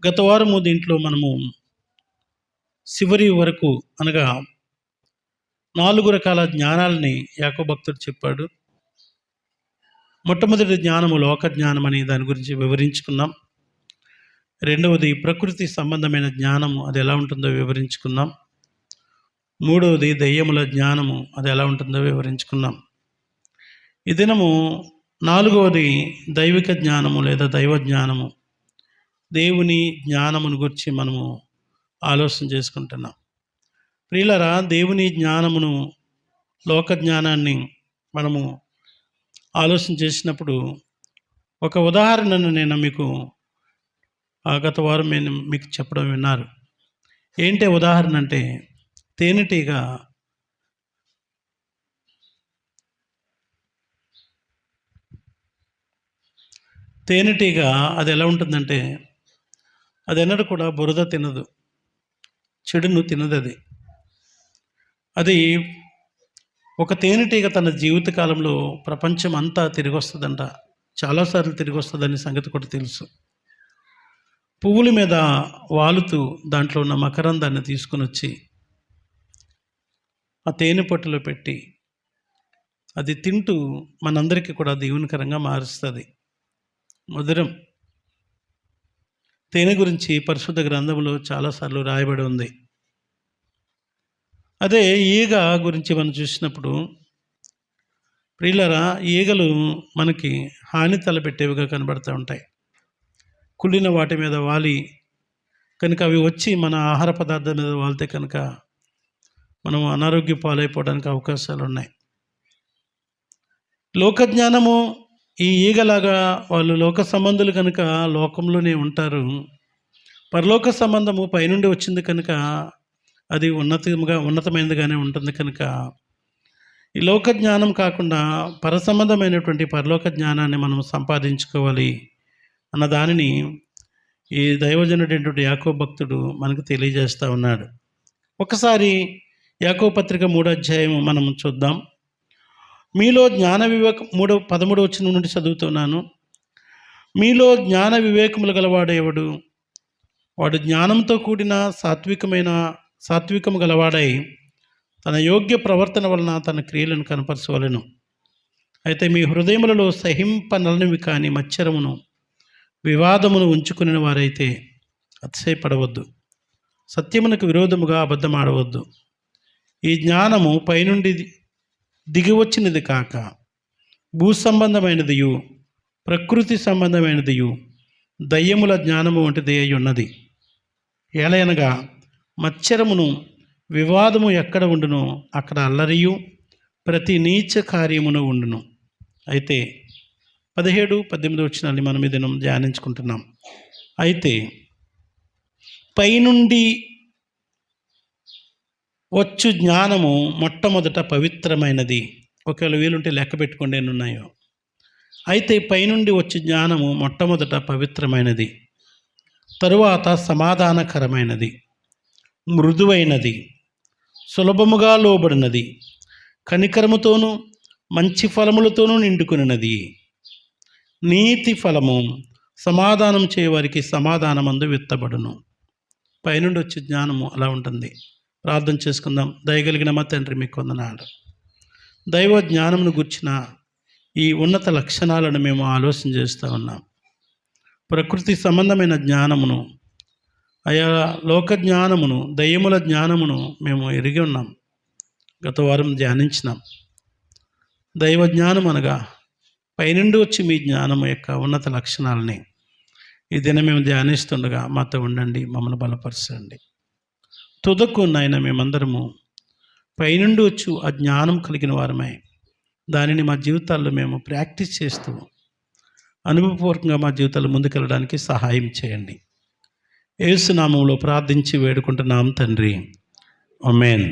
గత వారము దీంట్లో మనము చివరి వరకు అనగా 4 రకాల జ్ఞానాలని యాకోబు భక్తుడు చెప్పాడు. మొట్టమొదటి జ్ఞానము లోక జ్ఞానం అని దాని గురించి వివరించుకున్నాం. రెండవది ప్రకృతి సంబంధమైన జ్ఞానము అది ఎలా ఉంటుందో వివరించుకున్నాం. మూడవది దెయ్యముల జ్ఞానము అది ఎలా ఉంటుందో వివరించుకున్నాం. ఈ దినము 4వది దైవిక జ్ఞానము లేదా దైవ జ్ఞానము, దేవుని జ్ఞానమును గురించి మనము ఆలోచన చేసుకుంటున్నాం. ప్రియులారా, దేవుని జ్ఞానమును లోక జ్ఞానాన్ని మనము ఆలోచన చేసినప్పుడు ఒక ఉదాహరణను నేను మీకు గత వారం నేను మీకు చెప్పడం విన్నారు. ఏంటి ఉదాహరణ అంటే, తేనెటీగ అది ఎలా ఉంటుందంటే, అది ఎన్నడూ కూడా బురద తినదు, చెడును తినదు. అది ఒక తేనెటీగ తన జీవితకాలంలో ప్రపంచం అంతా తిరిగి వస్తుందంట, చాలాసార్లు తిరిగి వస్తుందని సంగతి కూడా తెలుసు. పువ్వుల మీద వాలుతూ దాంట్లో ఉన్న మకరందాన్ని తీసుకుని వచ్చి ఆ తేనె పట్టులో పెట్టి అది తింటూ మనందరికీ కూడా దీవెనకరంగా మారుస్తుంది. మధురం. తేనె గురించి పరిశుద్ధ గ్రంథంలో చాలాసార్లు రాయబడి ఉంది. అదే ఈగ గురించి మనం చూసినప్పుడు, ప్రియులారా, ఈగలు మనకి హాని తలపెట్టేవిగా కనబడుతూ ఉంటాయి. కుళ్ళిన వాటి మీద వాలి కనుక అవి వచ్చి మన ఆహార పదార్థాల మీద వాలితే కనుక మనం అనారోగ్య పాలైపోవడానికి అవకాశాలు ఉన్నాయి. లోకజ్ఞానము ఈ ఈగలాగా వాళ్ళు లోక సంబంధులు కనుక లోకంలోనే ఉంటారు. పరలోక సంబంధము పైనుండి వచ్చింది కనుక అది ఉన్నతమైనదిగానే ఉంటుంది. కనుక ఈ లోక జ్ఞానం కాకుండా పరసంబంధమైనటువంటి పరలోక జ్ఞానాన్ని మనం సంపాదించుకోవాలి అన్న దానిని ఈ దైవజనుడైనటువంటి యాకోబు భక్తుడు మనకు తెలియజేస్తూ ఉన్నాడు. ఒకసారి యాకోబు పత్రిక 3వ అధ్యాయం మనం చూద్దాం. మీలో జ్ఞాన వివేకం 13వ వచనం నుండి చదువుతున్నాను. మీలో జ్ఞాన వివేకములు గలవాడేవాడు, వాడు జ్ఞానంతో కూడిన సాత్వికము గలవాడై తన యోగ్య ప్రవర్తన వలన తన క్రియలను కనపరచవలెను. అయితే మీ హృదయములలో సహింపనలనివి కాని మత్సరమును వివాదమును ఉంచుకుని వారైతే అతిశయపడవద్దు, సత్యమునకు విరోధముగా అబద్ధమాడవద్దు. ఈ జ్ఞానము పైనుండి దిగివచ్చినది కాక భూ సంబంధమైనదియు ప్రకృతి సంబంధమైనదియు దయ్యముల జ్ఞానము వంటిది అయి ఉన్నది. ఏలయనగా మత్సరమును వివాదము ఎక్కడ ఉండునో అక్కడ అల్లరియు ప్రతి నీచ కార్యమును ఉండును. అయితే 17-18 వచనాన్ని మనం ఈ దినం ధ్యానించుకుంటున్నాం. అయితే పైనుండి వచ్చు జ్ఞానము మొట్టమొదట పవిత్రమైనది. ఒకవేళ వీలుంటే లెక్క పెట్టుకోండి ఎన్ని ఉన్నాయో. అయితే పైనుండి వచ్చే జ్ఞానము మొట్టమొదట పవిత్రమైనది, తరువాత సమాధానకరమైనది, మృదువైనది, సులభముగా లోబడినది, కనికరముతోనూ మంచి ఫలములతోనూ నిండుకున్నది. నీతి ఫలము సమాధానం చేయవారికి సమాధానమందు విత్తబడును. పైనుండి వచ్చే జ్ఞానము అలా ఉంటుంది. ప్రార్థన చేసుకుందాం. దయగలిగిన మా తండ్రి, మీకు వందనాలు. దైవ జ్ఞానమును గుర్చిన ఈ ఉన్నత లక్షణాలను మేము ఆలోచన చేస్తూ ఉన్నాం. ప్రకృతి సంబంధమైన జ్ఞానమును, ఆయా లోక జ్ఞానమును, దయ్యముల జ్ఞానమును మేము ఎరిగి ఉన్నాం. గత వారం ధ్యానించినాం. దైవ జ్ఞానం అనగా పైనుండి వచ్చి మీ జ్ఞానము యొక్క ఉన్నత లక్షణాలని ఈ దినం మేము ధ్యానిస్తుండగా మాతో ఉండండి, మమ్మల్ని బలపరచండి. తుదకు నాయన మేమందరము పైనుండి వచ్చు ఆ జ్ఞానం కలిగిన వారమై దానిని మా జీవితాల్లో మేము ప్రాక్టీస్ చేస్తూ అనుభవపూర్వకంగా మా జీవితాల్లో ముందుకెళ్ళడానికి సహాయం చేయండి. యేసు నామములో ప్రార్థించి వేడుకుంటున్నాం తండ్రి, ఆమేన్.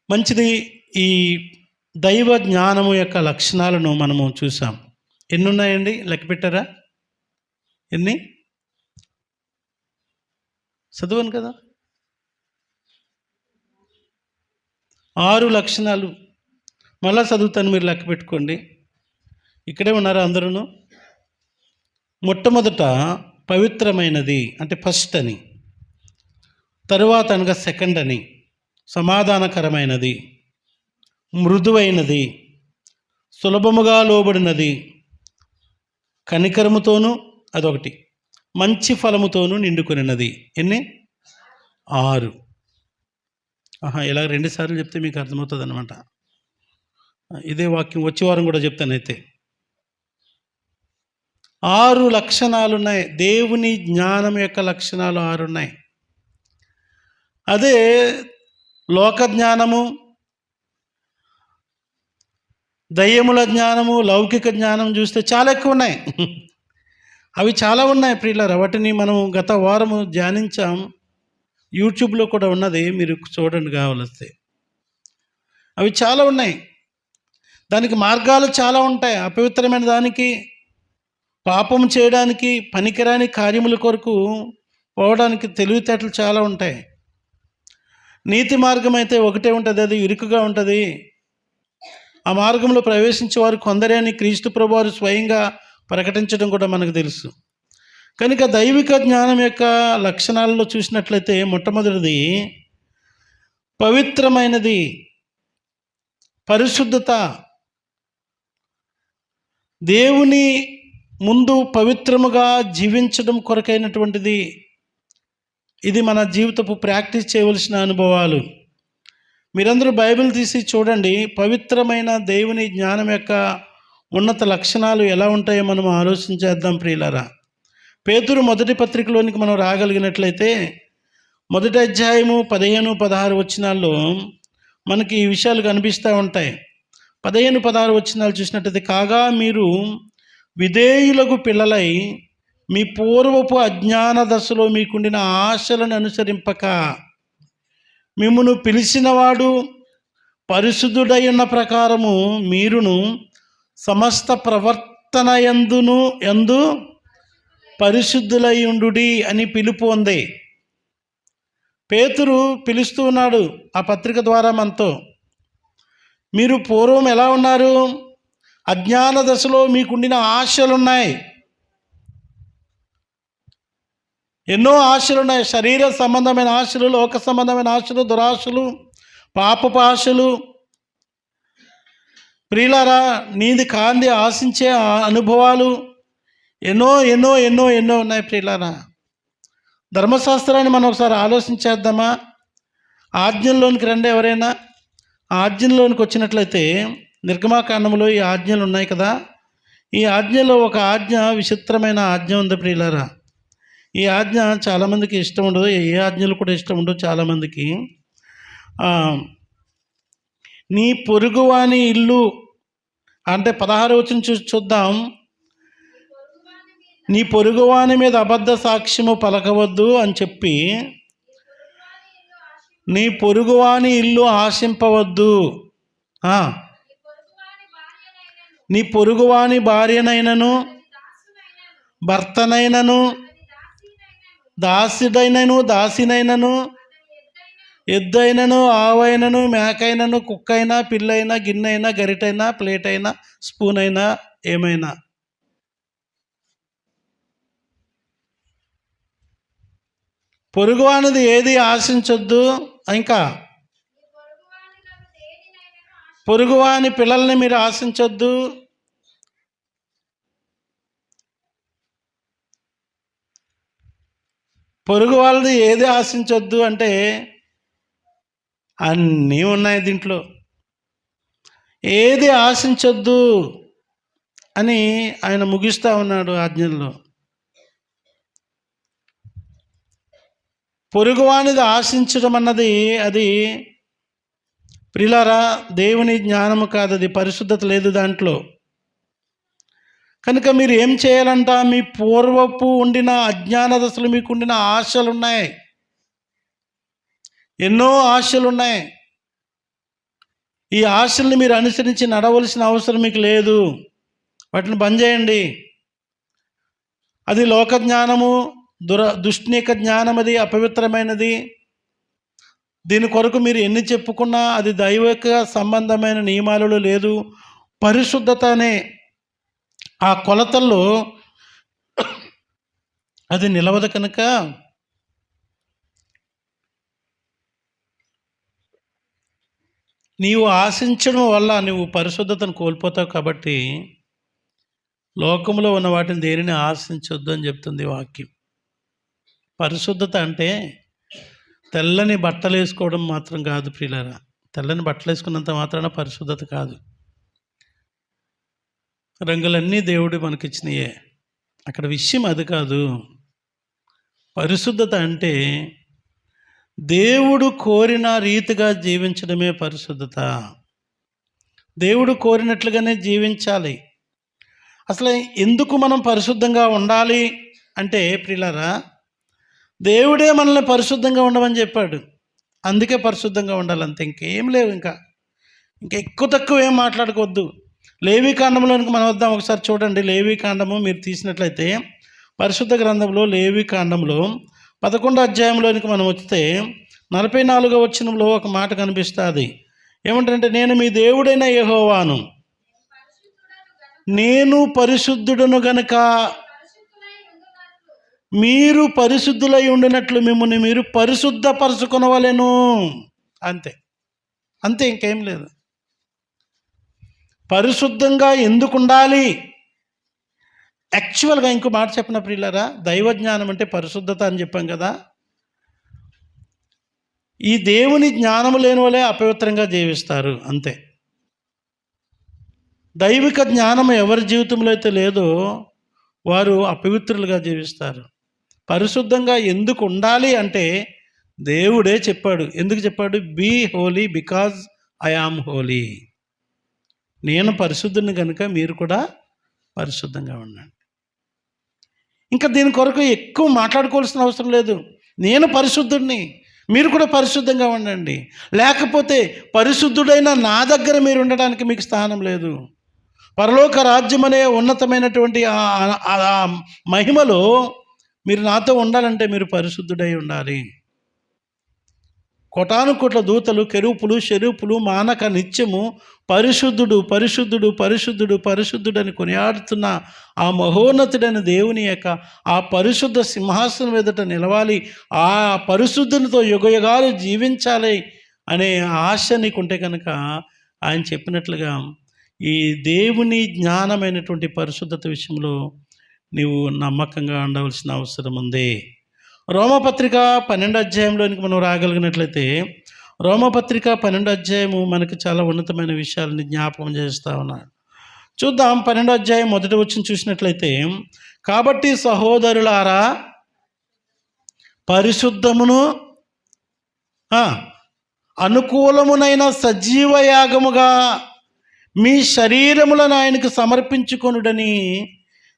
మంచిది. ఈ దైవ జ్ఞానము యొక్క లక్షణాలను మనము చూసాం. ఎన్ని ఉన్నాయండి? లెక్క పెట్టారా? ఎన్ని? చదవను కదా. 6 లక్షణాలు మళ్ళా చదువుతాను, మీరు లెక్క పెట్టుకోండి. ఇక్కడే ఉన్నారా అందరూ? మొట్టమొదట పవిత్రమైనది అంటే ఫస్ట్ అని, తరువాత అనగా సెకండ్ అని, సమాధానకరమైనది, మృదువైనది, సులభముగా లోబడినది, కనికరముతోనూ, అదొకటి, మంచి ఫలముతోనూ నిండుకొనినది. ఎన్ని? 6. ఇలా 2 సార్లు చెప్తే మీకు అర్థమవుతుంది అనమాట. ఇదే వాక్యం వచ్చే వారం కూడా చెప్తానైతే. 6 లక్షణాలు ఉన్నాయి. దేవుని జ్ఞానం యొక్క లక్షణాలు 6 ఉన్నాయి. అదే లోక జ్ఞానము, దయ్యముల జ్ఞానము, లౌకిక జ్ఞానం చూస్తే చాలా ఎక్కువ ఉన్నాయి. అవి చాలా ఉన్నాయి ప్రియులారా. వాటిని మనం గత వారము ధ్యానించాం. యూట్యూబ్లో కూడా ఉన్నది, మీరు చూడండి కావలిస్తే. అవి చాలా ఉన్నాయి. దానికి మార్గాలు చాలా ఉంటాయి. అపవిత్రమైన దానికి, పాపం చేయడానికి, పనికిరాని కార్యముల కొరకు పోవడానికి తెలివితేటలు చాలా ఉంటాయి. నీతి మార్గం అయితే ఒకటే ఉంటుంది, అది ఇరుకుగా ఉంటుంది. ఆ మార్గంలో ప్రవేశించే వారు కొందరే అని క్రీస్తు ప్రభువారు స్వయంగా ప్రకటించడం కూడా మనకు తెలుసు. కనుక దైవిక జ్ఞానం యొక్క లక్షణాలలో చూసినట్లయితే మొట్టమొదటిది పవిత్రమైనది, పరిశుద్ధత. దేవుని ముందు పవిత్రముగా జీవించడం కొరకైనటువంటిది. ఇది మన జీవితపు ప్రాక్టీస్ చేయవలసిన అనుభవాలు. మీరందరూ బైబిల్ తీసి చూడండి. పవిత్రమైన దేవుని జ్ఞానం యొక్క ఉన్నత లక్షణాలు ఎలా ఉంటాయో మనం ఆలోచించేద్దాం ప్రియులారా. పేతురు మొదటి పత్రికలోనికి మనం రాగలిగినట్లయితే, మొదటి అధ్యాయము 15-16 వచనాల్లో మనకి ఈ విషయాలు కనిపిస్తూ ఉంటాయి. 15-16 వచనాలు చూసినట్లయితే, కాగా మీరు విధేయులకు పిల్లలై మీ పూర్వపు అజ్ఞాన దశలో మీకుండిన ఆశలను అనుసరింపక, మిమ్మును పిలిచినవాడు పరిశుద్ధుడై ఉన్న ప్రకారము మీరును సమస్త ప్రవర్తన యందు పరిశుద్ధులై ఉండుడి అని పిలుపు ఉంది. పేతురు పిలుస్తూ ఉన్నాడు ఆ పత్రిక ద్వారా మనతో. మీరు పూర్వం ఎలా ఉన్నారు? అజ్ఞాన దశలో మీకుండిన ఆశలున్నాయి. ఎన్నో ఆశలున్నాయి. శరీర సంబంధమైన ఆశలు, లోక సంబంధమైన ఆశలు, దురాశలు, పాపపు ఆశలు. ప్రియులారా, నీది కాంది ఆశించే అనుభవాలు ఎన్నో ఎన్నో ఎన్నో ఎన్నో ఉన్నాయి ప్రియులారా. ధర్మశాస్త్రాన్ని మనం ఒకసారి ఆలోచించేద్దామా? ఆజ్ఞల్లోనికి రండి ఎవరైనా. ఆజ్ఞల్లోనికి వచ్చినట్లయితే నిర్గమాకాండంలో ఈ ఆజ్ఞలు ఉన్నాయి కదా. ఈ ఆజ్ఞలో ఒక ఆజ్ఞ, విచిత్రమైన ఆజ్ఞ ఉంది ప్రియులారా. ఈ ఆజ్ఞ చాలామందికి ఇష్టం ఉండదు. ఏ ఆజ్ఞలు కూడా ఇష్టం ఉండవు చాలామందికి. నీ పొరుగువాని ఇల్లు అంటే 16 వచనం చూద్దాం. నీ పొరుగువాని మీద అబద్ధ సాక్ష్యము పలకవద్దు అని చెప్పి, నీ పొరుగువాని ఇల్లు ఆశింపవద్దు. నీ పొరుగువాని భార్యనైనను, భర్తనైనను, దాసినైనను, ఎద్దైనను, ఆవైనను, మేకైనను, కుక్కైనా, పిల్లైనా, గిన్నెైనా, గరిటైనా, ప్లేట్ అయినా, స్పూన్ అయినా, ఏమైనా. పొరుగువానిది ఏది ఆశించొద్దు. ఇంకా పొరుగువాని పిల్లల్ని మీరు ఆశించొద్దు. పొరుగు వాళ్ళది ఏది ఆశించొద్దు అంటే అన్నీ ఉన్నాయి దీంట్లో. ఏది ఆశించొద్దు అని ఆయన ముగిస్తూ ఉన్నాడు ఆజ్ఞల్లో. పొరుగువానిది ఆశించడం అన్నది అది ప్రియులారా దేవుని జ్ఞానము కాదు, అది పరిశుద్ధత లేదు దాంట్లో. కనుక మీరు ఏం చేయాలంట? మీ పూర్వపు ఉండిన అజ్ఞాన దశలు మీకు ఉండిన ఆశలు ఉన్నాయి, ఎన్నో ఆశలు ఉన్నాయి. ఈ ఆశల్ని మీరు అనుసరించి నడవలసిన అవసరం మీకు లేదు. వాటిని బంద్ చేయండి. అది లోక జ్ఞానము, దుష్టుని యొక్క జ్ఞానం, అది అపవిత్రమైనది. దీని కొరకు మీరు ఎన్ని చెప్పుకున్నా అది దైవిక సంబంధమైన నియమాలలో లేదు. పరిశుద్ధత అనే ఆ కొలతల్లో అది నిలవదు కనుక నీవు ఆశించడం వల్ల నువ్వు పరిశుద్ధతను కోల్పోతావు. కాబట్టి లోకంలో ఉన్న వాటిని దేనిని ఆశించొద్దు అని చెప్తుంది వాక్యం. పరిశుద్ధత అంటే తెల్లని బట్టలు వేసుకోవడం మాత్రం కాదు ప్రియులారా. తెల్లని బట్టలు వేసుకున్నంత మాత్రాన పరిశుద్ధత కాదు. రంగులన్నీ దేవుడు మనకిచ్చినాయే, అక్కడ విషయం అది కాదు. పరిశుద్ధత అంటే దేవుడు కోరిన రీతిగా జీవించడమే పరిశుద్ధత. దేవుడు కోరినట్లుగానే జీవించాలి. అసలు ఎందుకు మనం పరిశుద్ధంగా ఉండాలి అంటే ప్రియులారా, దేవుడే మనల్ని పరిశుద్ధంగా ఉండమని చెప్పాడు. అందుకే పరిశుద్ధంగా ఉండాలి, అంతే. ఇంకేం లేవు. ఇంకా ఎక్కువ తక్కువ ఏం మాట్లాడుకోవద్దు. లేవీకాండంలోనికి మనం వద్దాం. ఒకసారి చూడండి, లేవీకాండము మీరు తీసినట్లయితే పరిశుద్ధ గ్రంథంలో లేవీకాండంలో 11వ అధ్యాయంలోనికి మనం వస్తే 44వ వచనంలో ఒక మాట కనిపిస్తుంది. ఏమంటారంటే, నేను మీ దేవుడైన యెహోవాను, నేను పరిశుద్ధుడను గనుక మీరు పరిశుద్ధులై ఉండినట్లు మిమ్మల్ని మీరు పరిశుద్ధపరచుకొనవలెను. అంతే అంతే, ఇంకేం లేదు. పరిశుద్ధంగా ఎందుకు ఉండాలి? యాక్చువల్గా ఇంకో మాట చెప్పిన ప్రియులారా, దైవజ్ఞానం అంటే పరిశుద్ధత అని చెప్పాం కదా. ఈ దేవుని జ్ఞానము లేని వాళ్ళే అపవిత్రంగా జీవిస్తారు, అంతే. దైవిక జ్ఞానం ఎవరి జీవితంలో అయితే లేదో వారు అపవిత్రులుగా జీవిస్తారు. పరిశుద్ధంగా ఎందుకు ఉండాలి అంటే దేవుడే చెప్పాడు. ఎందుకు చెప్పాడు? Be holy because I am holy. నేను పరిశుద్ధుని కనుక మీరు కూడా పరిశుద్ధంగా ఉండండి. ఇంకా దీని కొరకు ఎక్కువ మాట్లాడుకోవాల్సిన అవసరం లేదు. నేను పరిశుద్ధుడిని, మీరు కూడా పరిశుద్ధంగా ఉండండి. లేకపోతే పరిశుద్ధుడైన నా దగ్గర మీరు ఉండడానికి మీకు స్థానం లేదు. పరలోక రాజ్యం అనే ఉన్నతమైనటువంటి ఆ మహిమలో మీరు నాతో ఉండాలంటే మీరు పరిశుద్ధుడై ఉండాలి. కోటాను కోట్ల దూతలు, కెరూపులు, షెరూపులు మానక నిత్యము పరిశుద్ధుడు పరిశుద్ధుడు పరిశుద్ధుడు పరిశుద్ధుడు అని కొనియాడుతున్న ఆ మహోన్నతుడైన దేవుని యొక్క ఆ పరిశుద్ధ సింహాసనం ఎదుట నిలవాలి, ఆ పరిశుద్ధునితో యుగయుగాలు జీవించాలి అనే ఆశ నీకుంటే కనుక ఆయన చెప్పినట్లుగా ఈ దేవుని జ్ఞానమైనటువంటి పరిశుద్ధత విషయంలో నీవు నమ్మకంగా ఉండవలసిన అవసరం ఉంది. రోమపత్రిక 12వ అధ్యాయంలోనికి మనం రాగలిగినట్లయితే, రోమపత్రిక 12వ అధ్యాయము మనకు చాలా ఉన్నతమైన విషయాలని జ్ఞాపకం చేస్తూ ఉన్నాడు. చూద్దాం. 12వ అధ్యాయం మొదటి వచనం చూసినట్లయితే, కాబట్టి సహోదరులారా, పరిశుద్ధమును అనుకూలమునైన సజీవ యాగముగా మీ శరీరములను ఆయనకు సమర్పించుకొనుడని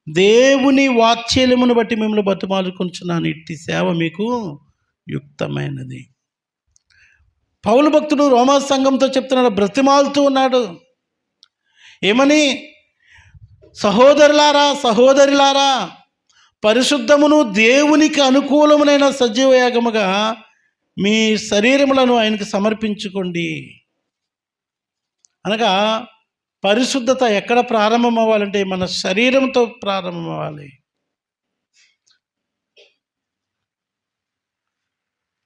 దేవుని వాత్సల్యమును బట్టి మిమ్మల్ని బతిమాలుకొనుచున్నాను. ఇట్టి సేవ మీకు యుక్తమైనది. పౌలు భక్తుడు రోమా సంఘంతో చెప్తున్నాడు, బ్రతిమాలుతూ ఉన్నాడు. ఏమని? సహోదరులారా, సహోదరులారా, పరిశుద్ధమును దేవునికి అనుకూలమునైన సజీవ యాగముగా మీ శరీరములను ఆయనకు సమర్పించుకోండి. అనగా పరిశుద్ధత ఎక్కడ ప్రారంభం అవ్వాలంటే మన శరీరంతో ప్రారంభం అవ్వాలి.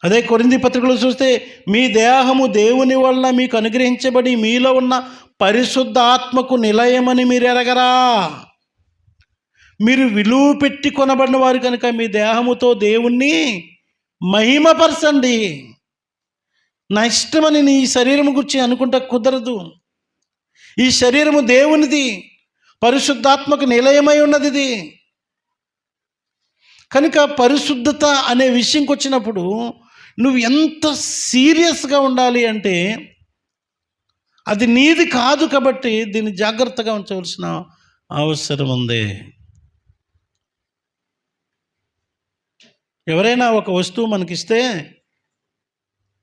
అదే కొరింథీ పత్రికలో చూస్తే, మీ దేహము దేవుని వలన మీకు అనుగ్రహించబడి మీలో ఉన్న పరిశుద్ధ ఆత్మకు నిలయమని మీరు ఎరగరా? మీరు విలువ పెట్టి కొనబడిన వారు కనుక మీ దేహముతో దేవుణ్ణి మహిమపరచండి. నా ఇష్టమని నీ శరీరము గురించి అనుకుంటా కుదరదు. ఈ శరీరము దేవునిది, పరిశుద్ధాత్మకు నిలయమై ఉన్నది ఇది. కనుక పరిశుద్ధత అనే విషయంకి వచ్చినప్పుడు నువ్వు ఎంత సీరియస్గా ఉండాలి అంటే, అది నీది కాదు కాబట్టి దీన్ని జాగ్రత్తగా ఉంచవలసిన అవసరం ఉంది. ఎవరైనా ఒక వస్తువు మనకిస్తే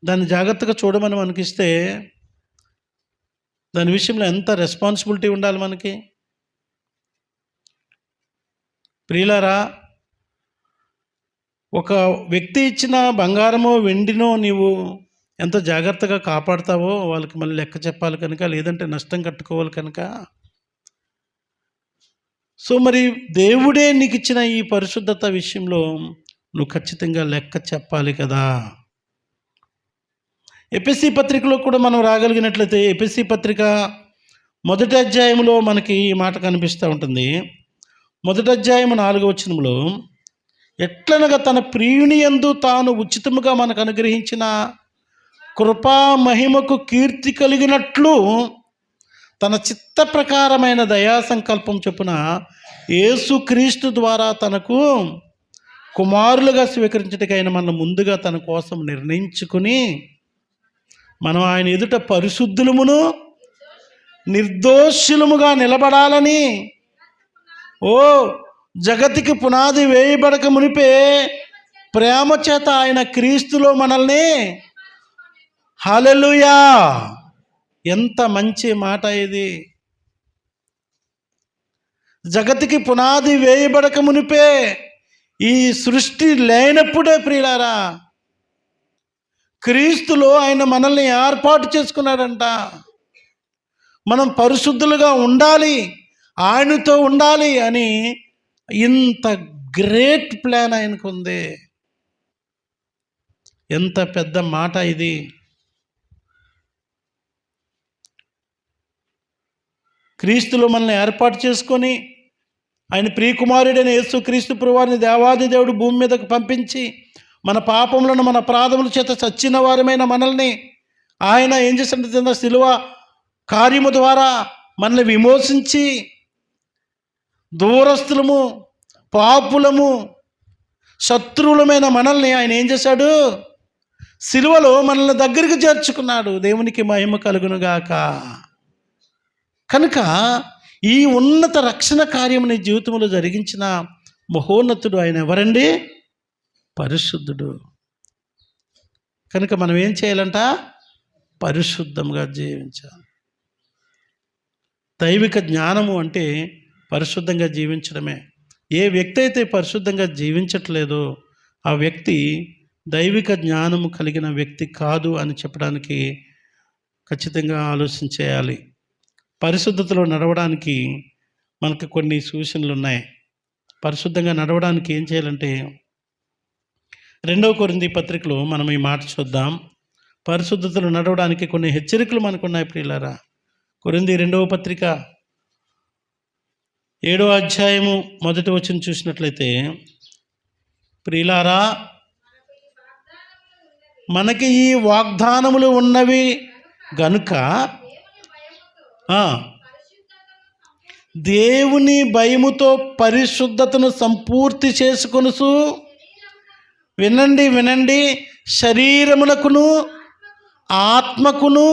దాన్ని జాగ్రత్తగా చూడమని మనకిస్తే దాని విషయంలో ఎంత రెస్పాన్సిబిలిటీ ఉండాలి మనకి. ప్రియులారా, ఒక వ్యక్తి ఇచ్చిన బంగారమో వెండినో నీవు ఎంత జాగ్రత్తగా కాపాడుతావో వాళ్ళకి మళ్ళీ లెక్క చెప్పాలి కనుక, లేదంటే నష్టం కట్టుకోవాలి కనుక. సో మరి దేవుడే నీకు ఇచ్చిన ఈ పరిశుద్ధత విషయంలో నువ్వు ఖచ్చితంగా లెక్క చెప్పాలి కదా. ఎఫెసీ పత్రికలో కూడా మనం రాగలిగినట్లయితే, ఎఫెసీ పత్రిక 1వ అధ్యాయంలో మనకి ఈ మాట కనిపిస్తూ ఉంటుంది. 1వ అధ్యాయం 4వ వచనంలో, ఎట్లనగా తన ప్రియుని యందు తాను ఉచితముగా మనకు అనుగ్రహించిన కృపా మహిమకు కీర్తి కలిగినట్లు తన చిత్త ప్రకారమైన దయా సంకల్పం చొప్పున యేసుక్రీస్తు ద్వారా తనకు కుమారులుగా స్వీకరించటకైన మనం ముందుగా తన కోసం నిర్ణయించుకుని, మనం ఆయన ఎదుట పరిశుద్ధులమును నిర్దోషులముగా నిలబడాలని, జగతికి పునాది వేయబడక మునిపే ప్రేమ చేత ఆయన క్రీస్తులో మనల్ని, హల్లెలూయా, ఎంత మంచి మాట ఇది. జగతికి పునాది వేయబడక మునిపే, ఈ సృష్టి లేనప్పుడే ప్రియులారా, క్రీస్తులో ఆయన మనల్ని ఏర్పాటు చేసుకున్నాడంట. మనం పరిశుద్ధులుగా ఉండాలి, ఆయనతో ఉండాలి అని ఇంత గ్రేట్ ప్లాన్ ఆయనకు ఉంది. ఎంత పెద్ద మాట ఇది. క్రీస్తులో మనల్ని ఏర్పాటు చేసుకొని, ఆయన ప్రియకుమారుడైన యేసుక్రీస్తు ప్రభువారిని దేవాది దేవుడు భూమి మీదకు పంపించి, మన పాపములను మన అపరాధముల చేత చచ్చిన వారమైన మనల్ని ఆయన ఏం చేసినట్టు సిలువ కార్యము ద్వారా మనల్ని విమోచించి, దూరస్తులము, పాపులము, శత్రువులమైన మనల్ని ఆయన ఏం చేశాడు, సిలువలో మనల్ని దగ్గరికి చేర్చుకున్నాడు. దేవునికి మహిమ కలుగునుగాక. కనుక ఈ ఉన్నత రక్షణ కార్యము నీ జీవితంలో జరిగించిన మహోన్నతుడు ఆయన ఎవరండి? పరిశుద్ధుడు. కనుక మనం ఏం చేయాలంట? పరిశుద్ధంగా జీవించాలి. దైవిక జ్ఞానము అంటే పరిశుద్ధంగా జీవించడమే. ఏ వ్యక్తి అయితే పరిశుద్ధంగా జీవించట్లేదో ఆ వ్యక్తి దైవిక జ్ఞానము కలిగిన వ్యక్తి కాదు అని చెప్పడానికి ఖచ్చితంగా ఆలోచించేయాలి. పరిశుద్ధతలో నడవడానికి మనకు కొన్ని సూచనలు ఉన్నాయి. పరిశుద్ధంగా నడవడానికి ఏం చేయాలంటే, 2వ కొరింథీ పత్రికలో మనం ఈ మాట చూద్దాం. పరిశుద్ధతలో నడవడానికి కొన్ని హెచ్చరికలు మనకు ఉన్నాయి ప్రియులారా. కొరింథీ 2వ పత్రిక 7వ అధ్యాయము 1వ వచనం చూసినట్లయితే, ప్రియులారా, మనకి ఈ వాగ్దానములు ఉన్నవి గనుక దేవుని భయముతో పరిశుద్ధతను సంపూర్తి చేసుకొనుచు, వినండి, శరీరమునకును ఆత్మకును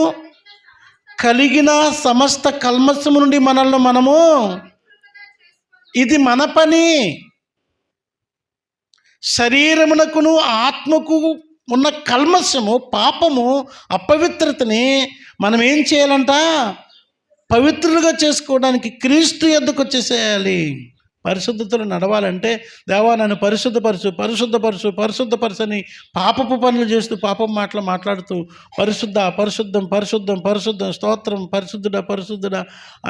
కలిగిన సమస్త కల్మషము నుండి మనము, ఇది మన పని. శరీరమునకును ఆత్మకు ఉన్న కల్మషము, పాపము, అపవిత్రతని మనం ఏం చేయాలంట? పవిత్రులుగా చేసుకోవడానికి క్రీస్తు యొద్దకు వచ్చేసేయాలి. పరిశుద్ధతలు నడవాలంటే, దేవా నన్ను పరిశుద్ధపరచని పాపపు పనులు చేస్తూ, పాపం మాట్లాడుతూ పరిశుద్ధం స్తోత్రం, పరిశుద్ధుడా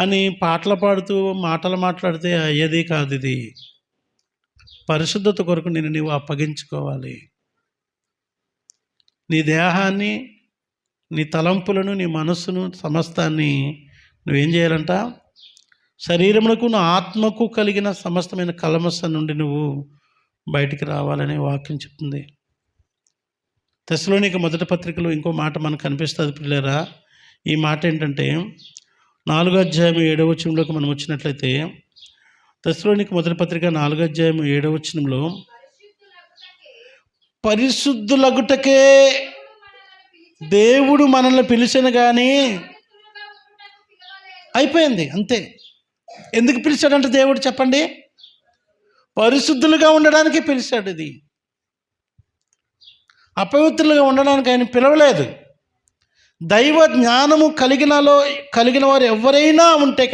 అని పాటలు పాడుతూ మాటలు మాట్లాడితే అయ్యేది కాదు. ఇది పరిశుద్ధత కొరకు నీవు అప్పగించుకోవాలి. నీ దేహాన్ని, నీ తలంపులను, నీ మనస్సును, సమస్తాన్ని నువ్వేం చేయాలంట? శరీరమునకు, ఆత్మకు కలిగిన సమస్తమైన కల్మషం నుండి నువ్వు బయటికి రావాలనే వాక్యం చెప్తుంది. తెస్సలోనిక మొదటి పత్రికలో ఇంకో మాట మనకు కనిపిస్తుంది పిల్లరా. ఈ మాట ఏంటంటే, 4వ అధ్యాయం 7వ వచనంలోకి మనం వచ్చినట్లయితే, తెస్సలోనిక మొదటి పత్రిక 4వ అధ్యాయం 7వ వచనంలో, పరిశుద్ధులగుటకే దేవుడు మనల్ని పిలిచెను కానీ, అయిపోయింది అంతే. ఎందుకు పిలిచాడంటే దేవుడు చెప్పండి? పరిశుద్ధులుగా ఉండడానికి పిలిచాడు. ఇది అపవిత్రులుగా ఉండడానికి ఆయన పిలవలేదు. దైవ జ్ఞానము కలిగిన వారు ఎవరైనా ఉంటే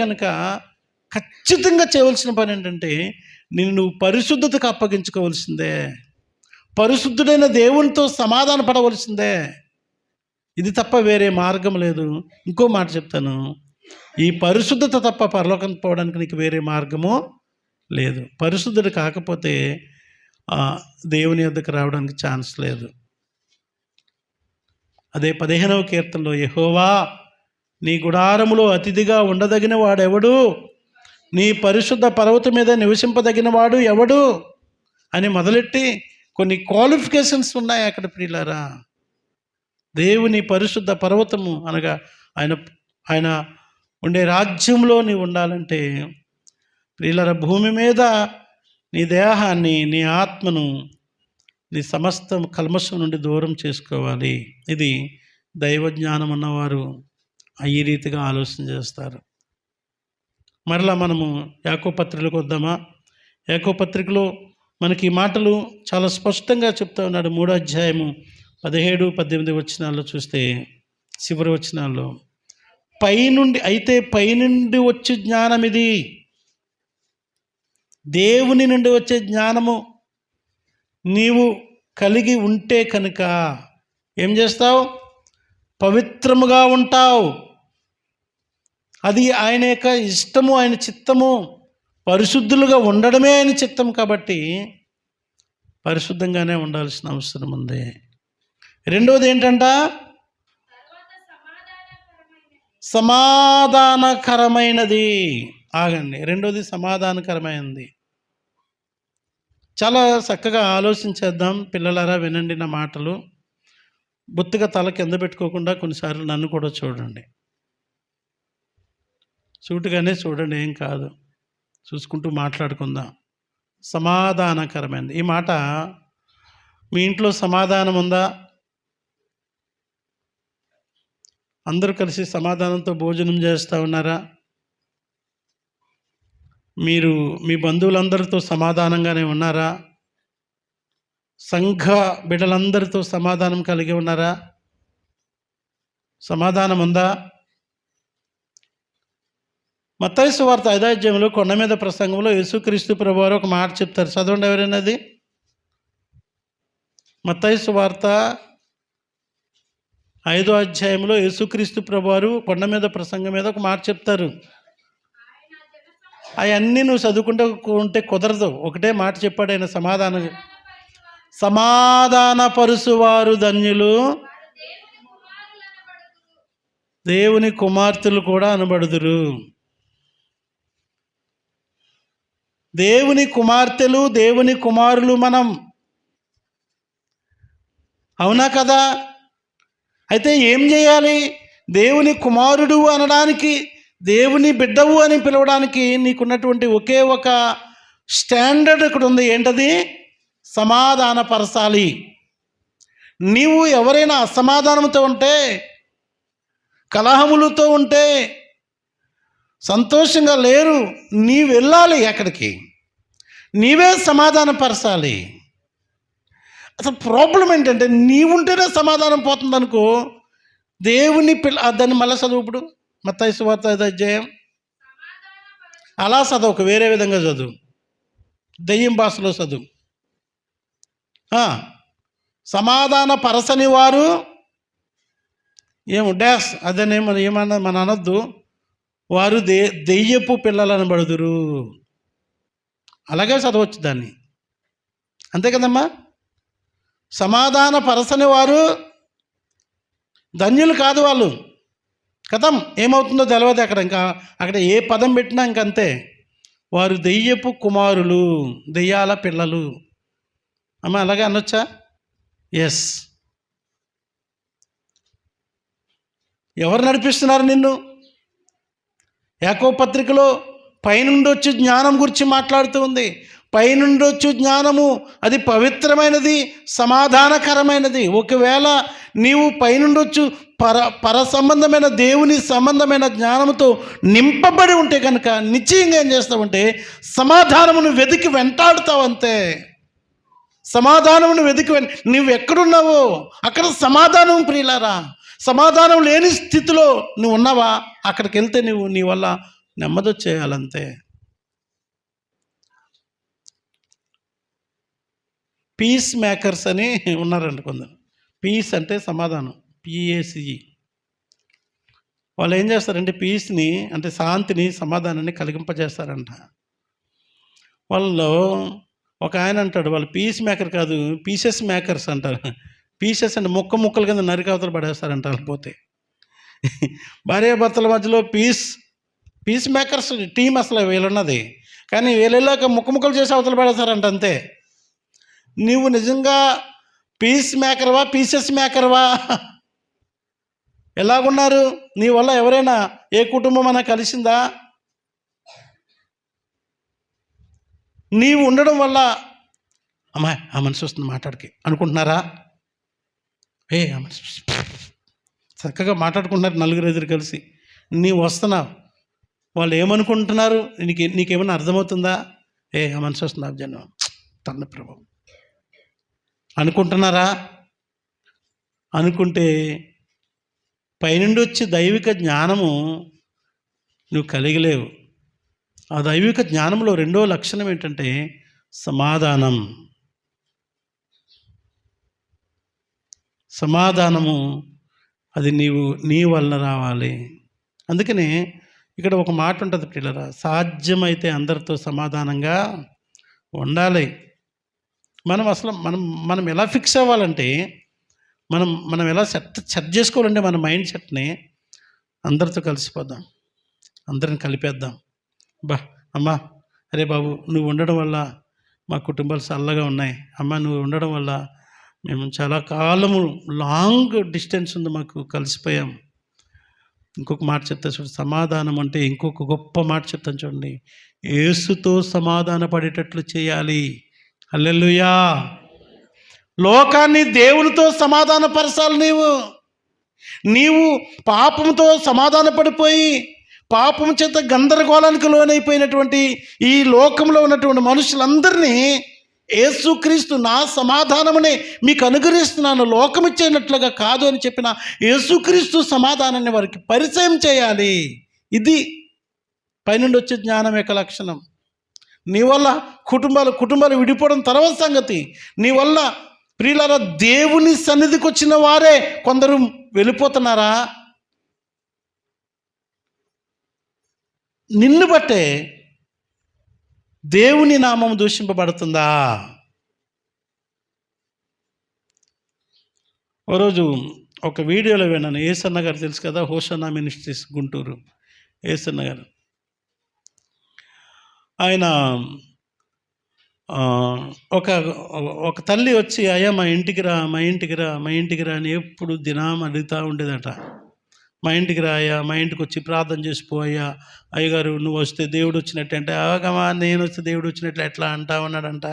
కనుక, ఖచ్చితంగా చేయవలసిన పని ఏంటంటే, నువ్వు పరిశుద్ధతకు అప్పగించుకోవాల్సిందే, పరిశుద్ధుడైన దేవునితో సమాధాన పడవలసిందే. ఇది తప్ప వేరే మార్గం లేదు. ఇంకో మాట చెప్తాను, ఈ పరిశుద్ధత తప్ప పరలోకం పోవడానికి నీకు వేరే మార్గము లేదు. పరిశుద్ధుడు కాకపోతే దేవుని యొద్దకు రావడానికి ఛాన్స్ లేదు. అదే 15వ కీర్తనలో, యెహోవా నీ గుడారములో అతిథిగా ఉండదగిన వాడెవడు, నీ పరిశుద్ధ పర్వతం మీద నివసింపదగిన వాడు ఎవడు అని మొదలెట్టి కొన్ని క్వాలిఫికేషన్స్ ఉన్నాయి అక్కడ ప్రియులారా. దేవుని పరిశుద్ధ పర్వతము అనగా ఆయన ఉండే రాజ్యంలో నీవు ఉండాలంటే ప్రియులారా, భూమి మీద నీ దేహాన్ని, నీ ఆత్మను, నీ సమస్త కల్మషం నుండి దూరం చేసుకోవాలి. ఇది దైవజ్ఞానం ఉన్నవారు ఈ రీతిగా ఆలోచన చేస్తారు. మరలా మనము యాకోబు పత్రికలోకి వద్దామా? యాకోబు పత్రికలో మనకి ఈ మాటలు చాలా స్పష్టంగా చెప్తా ఉన్నాడు. 3వ అధ్యాయము 17, 18 వచనాల్లో చూస్తే, చివరి వచనాల్లో, పైనుండి వచ్చే జ్ఞానం ఇది, దేవుని నుండి వచ్చే జ్ఞానము నీవు కలిగి ఉంటే కనుక ఏం చేస్తావు? పవిత్రముగా ఉంటావు. అది ఆయన యొక్క ఇష్టము, ఆయన చిత్తము. పరిశుద్ధులుగా ఉండడమే ఆయన చిత్తం. కాబట్టి పరిశుద్ధంగానే ఉండాల్సిన అవసరం ఉంది. రెండవది ఏంటంట? సమాధానకరమైనది. ఆగండి, రెండోది సమాధానకరమైనది. చాలా చక్కగా ఆలోచించేద్దాం పిల్లలారా, వినండి నా మాటలు. బొత్తిగా తల కింద పెట్టుకోకుండా కొన్నిసార్లు నన్ను కూడా చూడండి, సూటిగానే చూడండి, ఏం కాదు, చూసుకుంటూ మాట్లాడుకుందాం. సమాధానకరమైనది. ఈ మాట మీ ఇంట్లో సమాధానం ఉందా? అందరూ కలిసి సమాధానంతో భోజనం చేస్తూ ఉన్నారా? మీరు మీ బంధువులందరితో సమాధానంగానే ఉన్నారా? సంఘ బిడ్డలందరితో సమాధానం కలిగి ఉన్నారా? సమాధానం ఉందా? మత్తయి సువార్త 5వ అధ్యాయంలో కొండ మీద ప్రసంగంలో యేసుక్రీస్తు ప్రభువారు ఒక మాట చెప్తారు. చదవండి ఎవరైనా అది. మత్తయి సువార్త 5వ అధ్యాయంలో యేసుక్రీస్తు ప్రభువారు కొండ మీద ప్రసంగం మీద ఒక మాట చెప్తారు. అవన్నీ నువ్వు చదువుకుంటే కుదరదు. ఒకటే మాట చెప్పాడు ఆయన, సమాధానపరుచువారు ధన్యులు, దేవుని కుమార్తెలు కూడా అనబడుదురు. దేవుని కుమార్తెలు, దేవుని కుమారులు మనం, అవునా కదా? అయితే ఏం చేయాలి? దేవుని కుమారుడు అనడానికి, దేవుని బిడ్డవు అని పిలవడానికి నీకున్నటువంటి ఒకే ఒక స్టాండర్డ్ ఇక్కడ ఉంది. ఏంటది? సమాధానపరచాలి. నీవు ఎవరైనా అసమాధానంతో ఉంటే, కలహములతో ఉంటే, సంతోషంగా లేరు, నీవు వెళ్ళాలి అక్కడికి, నీవే సమాధానపరచాలి. అసలు ప్రాబ్లం ఏంటంటే నీవుంటేనే సమాధానం పోతుందనుకో. దేవుని దాన్ని మళ్ళీ చదువు. ఇప్పుడు మత్తయి సువార్త 5వ అధ్యాయం అలా చదవకు, వేరే విధంగా చదువు, దెయ్యం భాషలో చదువు. సమాధాన పరచని వారు డాష్ అదనే ఏమన్నా మన అనొద్దు, వారు దెయ్యపు పిల్లలు అనబడుదురు. అలాగే చదవచ్చు దాన్ని, అంతే కదమ్మా. సమాధాన పరచని వారు ధన్యులు కాదు వాళ్ళు. కథం ఏమవుతుందో తెలియదు అక్కడ ఏ పదం పెట్టినా ఇంకంతే. వారు దెయ్యపు కుమారులు, దెయ్యాల పిల్లలు. అమ్మ అలాగే అనొచ్చా? ఎస్. ఎవరు నడిపిస్తున్నారు నిన్ను? యాకోబు పత్రికలో పైనుండి వచ్చే జ్ఞానం గురించి మాట్లాడుతూ ఉంది. పైనుండి వచ్చే జ్ఞానము అది పవిత్రమైనది, సమాధానకరమైనది. ఒకవేళ నీవు పైనుండి వచ్చు పర సంబంధమైన, దేవుని సంబంధమైన జ్ఞానంతో నింపబడి ఉంటే కనుక నిశ్చయంగా ఏం చేస్తావంటే సమాధానమును వెతికి వెంటాడుతావు. అంతే. సమాధానమును వెతికి నువ్వు ఎక్కడున్నావో అక్కడ సమాధానం. ప్రియులారా, సమాధానం లేని స్థితిలో నువ్వు ఉన్నావా, అక్కడికి వెళ్తే నీ వల్ల నెమ్మది వచ్చేయాలంతే. పీస్ మేకర్స్ అని ఉన్నారండి కొందరు. పీస్ అంటే సమాధానం, పిఏసిఈ. వాళ్ళు ఏం చేస్తారంటే పీస్ని అంటే శాంతిని, సమాధానాన్ని కలిగింపజేస్తారంట. వాళ్ళు ఒక ఆయన అంటాడు, వాళ్ళు పీస్ మేకర్ కాదు, పీసెస్ మేకర్స్ అంటారు. పీసెస్ అంటే ముక్కలు కింద నరికవతలు పడేస్తారంట వాళ్ళు పోతే. భార్యాభర్తల మధ్యలో పీస్ మేకర్స్ టీం అసలు వీళ్ళున్నది. కానీ వీళ్ళలాక ముక్కలు చేసి అవతలు పడేస్తారంట అంతే. నువ్వు నిజంగా పీస్ మేకర్వా, పీసెస్ మేకర్వా? ఎలాగున్నారు? నీ వల్ల ఎవరైనా ఏ కుటుంబం అన్నా కలిసిందా? నీవు ఉండడం వల్ల అమ్మాయి ఆ మనిషి వస్తుంది మాట్లాడికి అనుకుంటున్నారా? ఆ మనిషి చక్కగా మాట్లాడుకుంటున్నారు నలుగురు ఎదురు కలిసి. నీవు వస్తున్నావు, వాళ్ళు ఏమనుకుంటున్నారు? నీకేమైనా అర్థమవుతుందా? ఆ మనిషి వస్తుంది జనం తన ప్రభు అనుకుంటున్నారా? అనుకుంటే పైనుండి వచ్చే దైవిక జ్ఞానము నువ్వు కలిగలేవు. ఆ దైవిక జ్ఞానంలో రెండో లక్షణం ఏంటంటే సమాధానం. సమాధానము అది నీ వల్ల రావాలి. అందుకనే ఇక్కడ ఒక మాట ఉంటుంది పిల్లరా, సాధ్యమైతే అందరితో సమాధానంగా ఉండాలి. మనం ఎలా ఫిక్స్ అవ్వాలంటే మనం ఎలా సెట్ చేసుకోవాలంటే మన మైండ్ సెట్ని అందరితో కలిసిపోదాం, అందరిని కలిపేద్దాం. అమ్మా అరే బాబు నువ్వు ఉండడం వల్ల మా కుటుంబాలు చల్లగా ఉన్నాయి. అమ్మ నువ్వు ఉండడం వల్ల మేము చాలా కాలము లాంగ్ డిస్టెన్స్ ఉంది మాకు, కలిసిపోయాం. ఇంకొక మాట చెప్తా చూడండి, సమాధానం అంటే ఇంకొక గొప్ప మాట చెప్తాను చూడండి, యేసుతో సమాధాన పడేటట్లు చేయాలి. హల్లెలూయా. లోకాన్ని దేవునితో సమాధానపరచాలి. నీవు పాపంతో సమాధాన పడిపోయి పాపం చేత గందరగోళానికి లోనైపోయినటువంటి ఈ లోకంలో ఉన్నటువంటి మనుషులందరినీ యేసుక్రీస్తు నా సమాధానమునే మీకు అనుగ్రహిస్తున్నాను, లోకమిచ్చేనట్లుగా కాదు అని చెప్పిన యేసుక్రీస్తు సమాధానాన్ని వారికి పరిచయం చేయాలి. ఇది పైనుండి వచ్చే జ్ఞానం యొక్క లక్షణం. నీ వల్ల కుటుంబాలు విడిపోవడం తర్వాత సంగతి. నీ వల్ల ప్రియులారా దేవుని సన్నిధికి వచ్చిన వారే కొందరు వెళ్ళిపోతున్నారా? నిన్ను బట్టే దేవుని నామం దూషింపబడుతుందా? ఓ రోజు ఒక వీడియోలో విన్నాను. ఏసన్న గారు తెలుసు కదా, హోషన్నా మినిస్ట్రీస్ గుంటూరు ఏసన్న గారు. ఆయన ఒక తల్లి వచ్చి అయ్యా మా ఇంటికి రా అని ఎప్పుడు దినం అడుగుతూ ఉండేదట. మా ఇంటికి రా అయ్యా, మా ఇంటికి వచ్చి ప్రార్థన చేసిపో అయ్యా, అయ్యగారు నువ్వు వస్తే దేవుడు వచ్చినట్టు అంటే, ఆగమా నేను వస్తే దేవుడు వచ్చినట్లు ఎట్లా అంటా ఉన్నాడంట.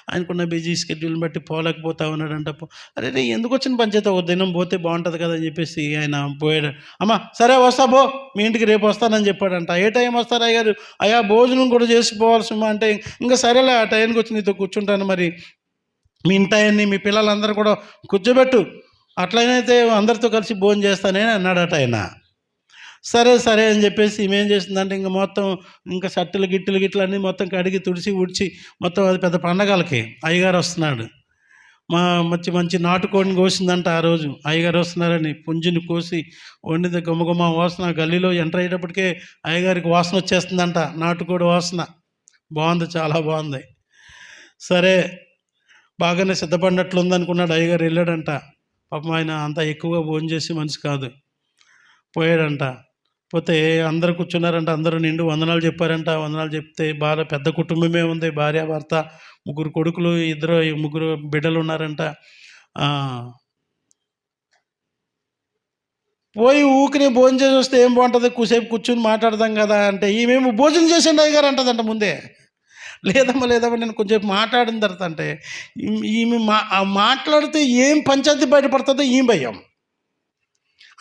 ఆయనకున్న బిజీ స్కెడ్యూల్ని బట్టి పోలేకపోతా ఉన్నాడంట. అరే ఎందుకు వచ్చిన పంచాయతీ ఒక దినం పోతే బాగుంటుంది కదా అని చెప్పేసి ఆయన పోయాడు. అమ్మ సరే వస్తా బో, మీ ఇంటికి రేపు వస్తానని చెప్పాడంట. ఏ టైం వస్తారు అయ్యగారు? అయ్యా భోజనం కూడా చేసిపోవాల్సిమా అంటే, ఇంకా సరేలే ఆ టైంకి వచ్చి నీతో కూర్చుంటాను, మరి మీ ఇంటాయన్ని మీ పిల్లలందరూ కూడా కూర్చోబెట్టు, అట్లయితే అందరితో కలిసి భోజనం చేస్తానని అన్నాడట ఆయన. సరే అని చెప్పేసి ఏం చేసిందంటే ఇంకా మొత్తం ఇంకా షర్టులు గిట్లు అన్నీ మొత్తం కడిగి తుడిచి ఉడిచి మొత్తం అది పెద్ద పండగలకి అయ్యగారు వస్తున్నాడు. మంచి నాటుకోడిని కోసిందంట ఆ రోజు. అయ్యగారు వస్తున్నారని పుంజుని కోసి వండితే గుమ్మగుమ్మ వాసన, గల్లీలో ఎంటర్ అయ్యేటప్పటికే అయ్యగారికి వాసన వచ్చేస్తుందంట, నాటుకోడి వాసన. బాగుంది, చాలా బాగుంది. సరే బాగానే సిద్ధపడినట్లుంది అనుకున్నాడు. అయ్యగారు వెళ్ళాడంట. పాపం ఆయన అంత ఎక్కువగా భోజనం చేసి మనిషి కాదు. పోయాడంట. పోతే అందరు కూర్చున్నారంట, అందరూ నిండు వందనాలు చెప్పారంట. వందనాలు చెప్తే బాగా పెద్ద కుటుంబమే ఉంది, భార్య భర్త, 3 కొడుకులు, 3 బిడ్డలు ఉన్నారంట. పోయి ఊరికి భోజనం చేసి వస్తే ఏం బాగుంటుంది, కూసేపు కూర్చుని మాట్లాడదాం కదా అంటే, ఈమెమో భోజనం చేసిండు అయ్యగారు అంటదంట ముందే. లేదమ్మా నేను కొంచెం మాట్లాడిన తర్వాత అంటే, ఈమె మాట్లాడితే ఏం పంచాయతీ బయటపడుతుందో ఈ భయం,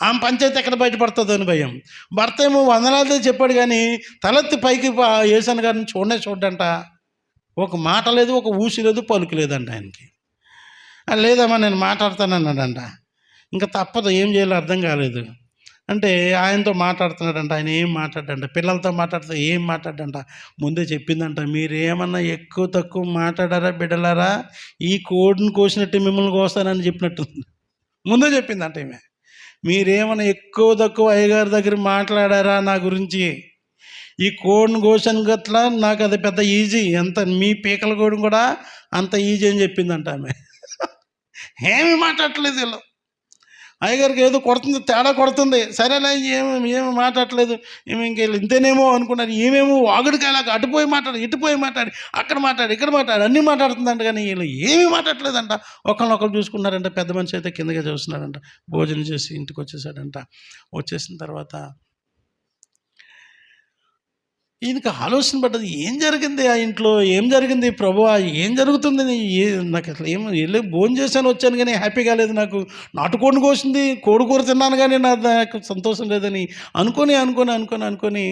ఆమె పంచాయతీ ఎక్కడ బయటపడుతుందో అని భయం. భర్త ఏమో వందనాలతో చెప్పాడు కానీ తలెత్తి పైకి యేసన్న గారిని చూడంట. ఒక మాట లేదు, ఒక ఊసి లేదు, పలుకు లేదంట ఆయనకి. లేదమ్మా నేను మాట్లాడతానన్నాడంట. ఇంకా తప్పదు, ఏం చేయాలో అర్థం కాలేదు. అంటే ఆయనతో మాట్లాడుతున్నాడంట. ఆయన ఏం మాట్లాడంట, పిల్లలతో మాట్లాడితే ఏం మాట్లాడంట. ముందే చెప్పిందంట, మీరేమన్నా ఎక్కువ తక్కువ మాట్లాడారా బిడ్డలారా, ఈ కోడిని కోసినట్టు మిమ్మల్ని కోస్తానని చెప్పినట్టుంది. ముందే చెప్పిందంట ఈమె. మీరేమన్నా ఎక్కువ తక్కువ అయ్యగారి దగ్గర మాట్లాడారా నా గురించి, ఈ కోడిని కోసాను గట్లా నాకు అది పెద్ద ఈజీ, ఎంత మీ పీకల కోడిని కూడా అంత ఈజీ అని చెప్పిందంట ఆమె. ఏమి మాట్లాడట్లేదు వీళ్ళు. అయ్యగారికి ఏదో కొడుతుంది, తేడా కొడుతుంది. సరేలే, ఏమి మాట్లాడట్లేదు, ఏమి ఇంకెళ్ళి ఇంతేనేమో అనుకున్నారు. ఏమేమో వాగుడికాయలాగా అటుపోయి మాట్లాడి ఇటుపోయి మాట్లాడి అక్కడ మాట్లాడి ఇక్కడ మాట్లాడి అన్నీ మాట్లాడుతుందంట. కానీ వీళ్ళు ఏమీ మాట్లాడట్లేదంట. ఒకరినొకరు చూసుకున్నారంట. పెద్ద మనిషి అయితే కిందగా చూస్తున్నాడంట. భోజనం చేసి ఇంటికి వచ్చేసాడంట. వచ్చేసిన తర్వాత ఈయనకి ఆలోచన పడ్డది, ఏం జరిగింది ఆ ఇంట్లో, ఏం జరిగింది ప్రభువా, ఏం జరుగుతుంది, నాకు అసలు వెళ్ళి భోజనం చేశాను వచ్చాను కానీ హ్యాపీ కాలేదు. నాకు నాటుకోడిని కోసింది, కోడి కూర తిన్నాను కానీ నాకు సంతోషం లేదని అనుకొని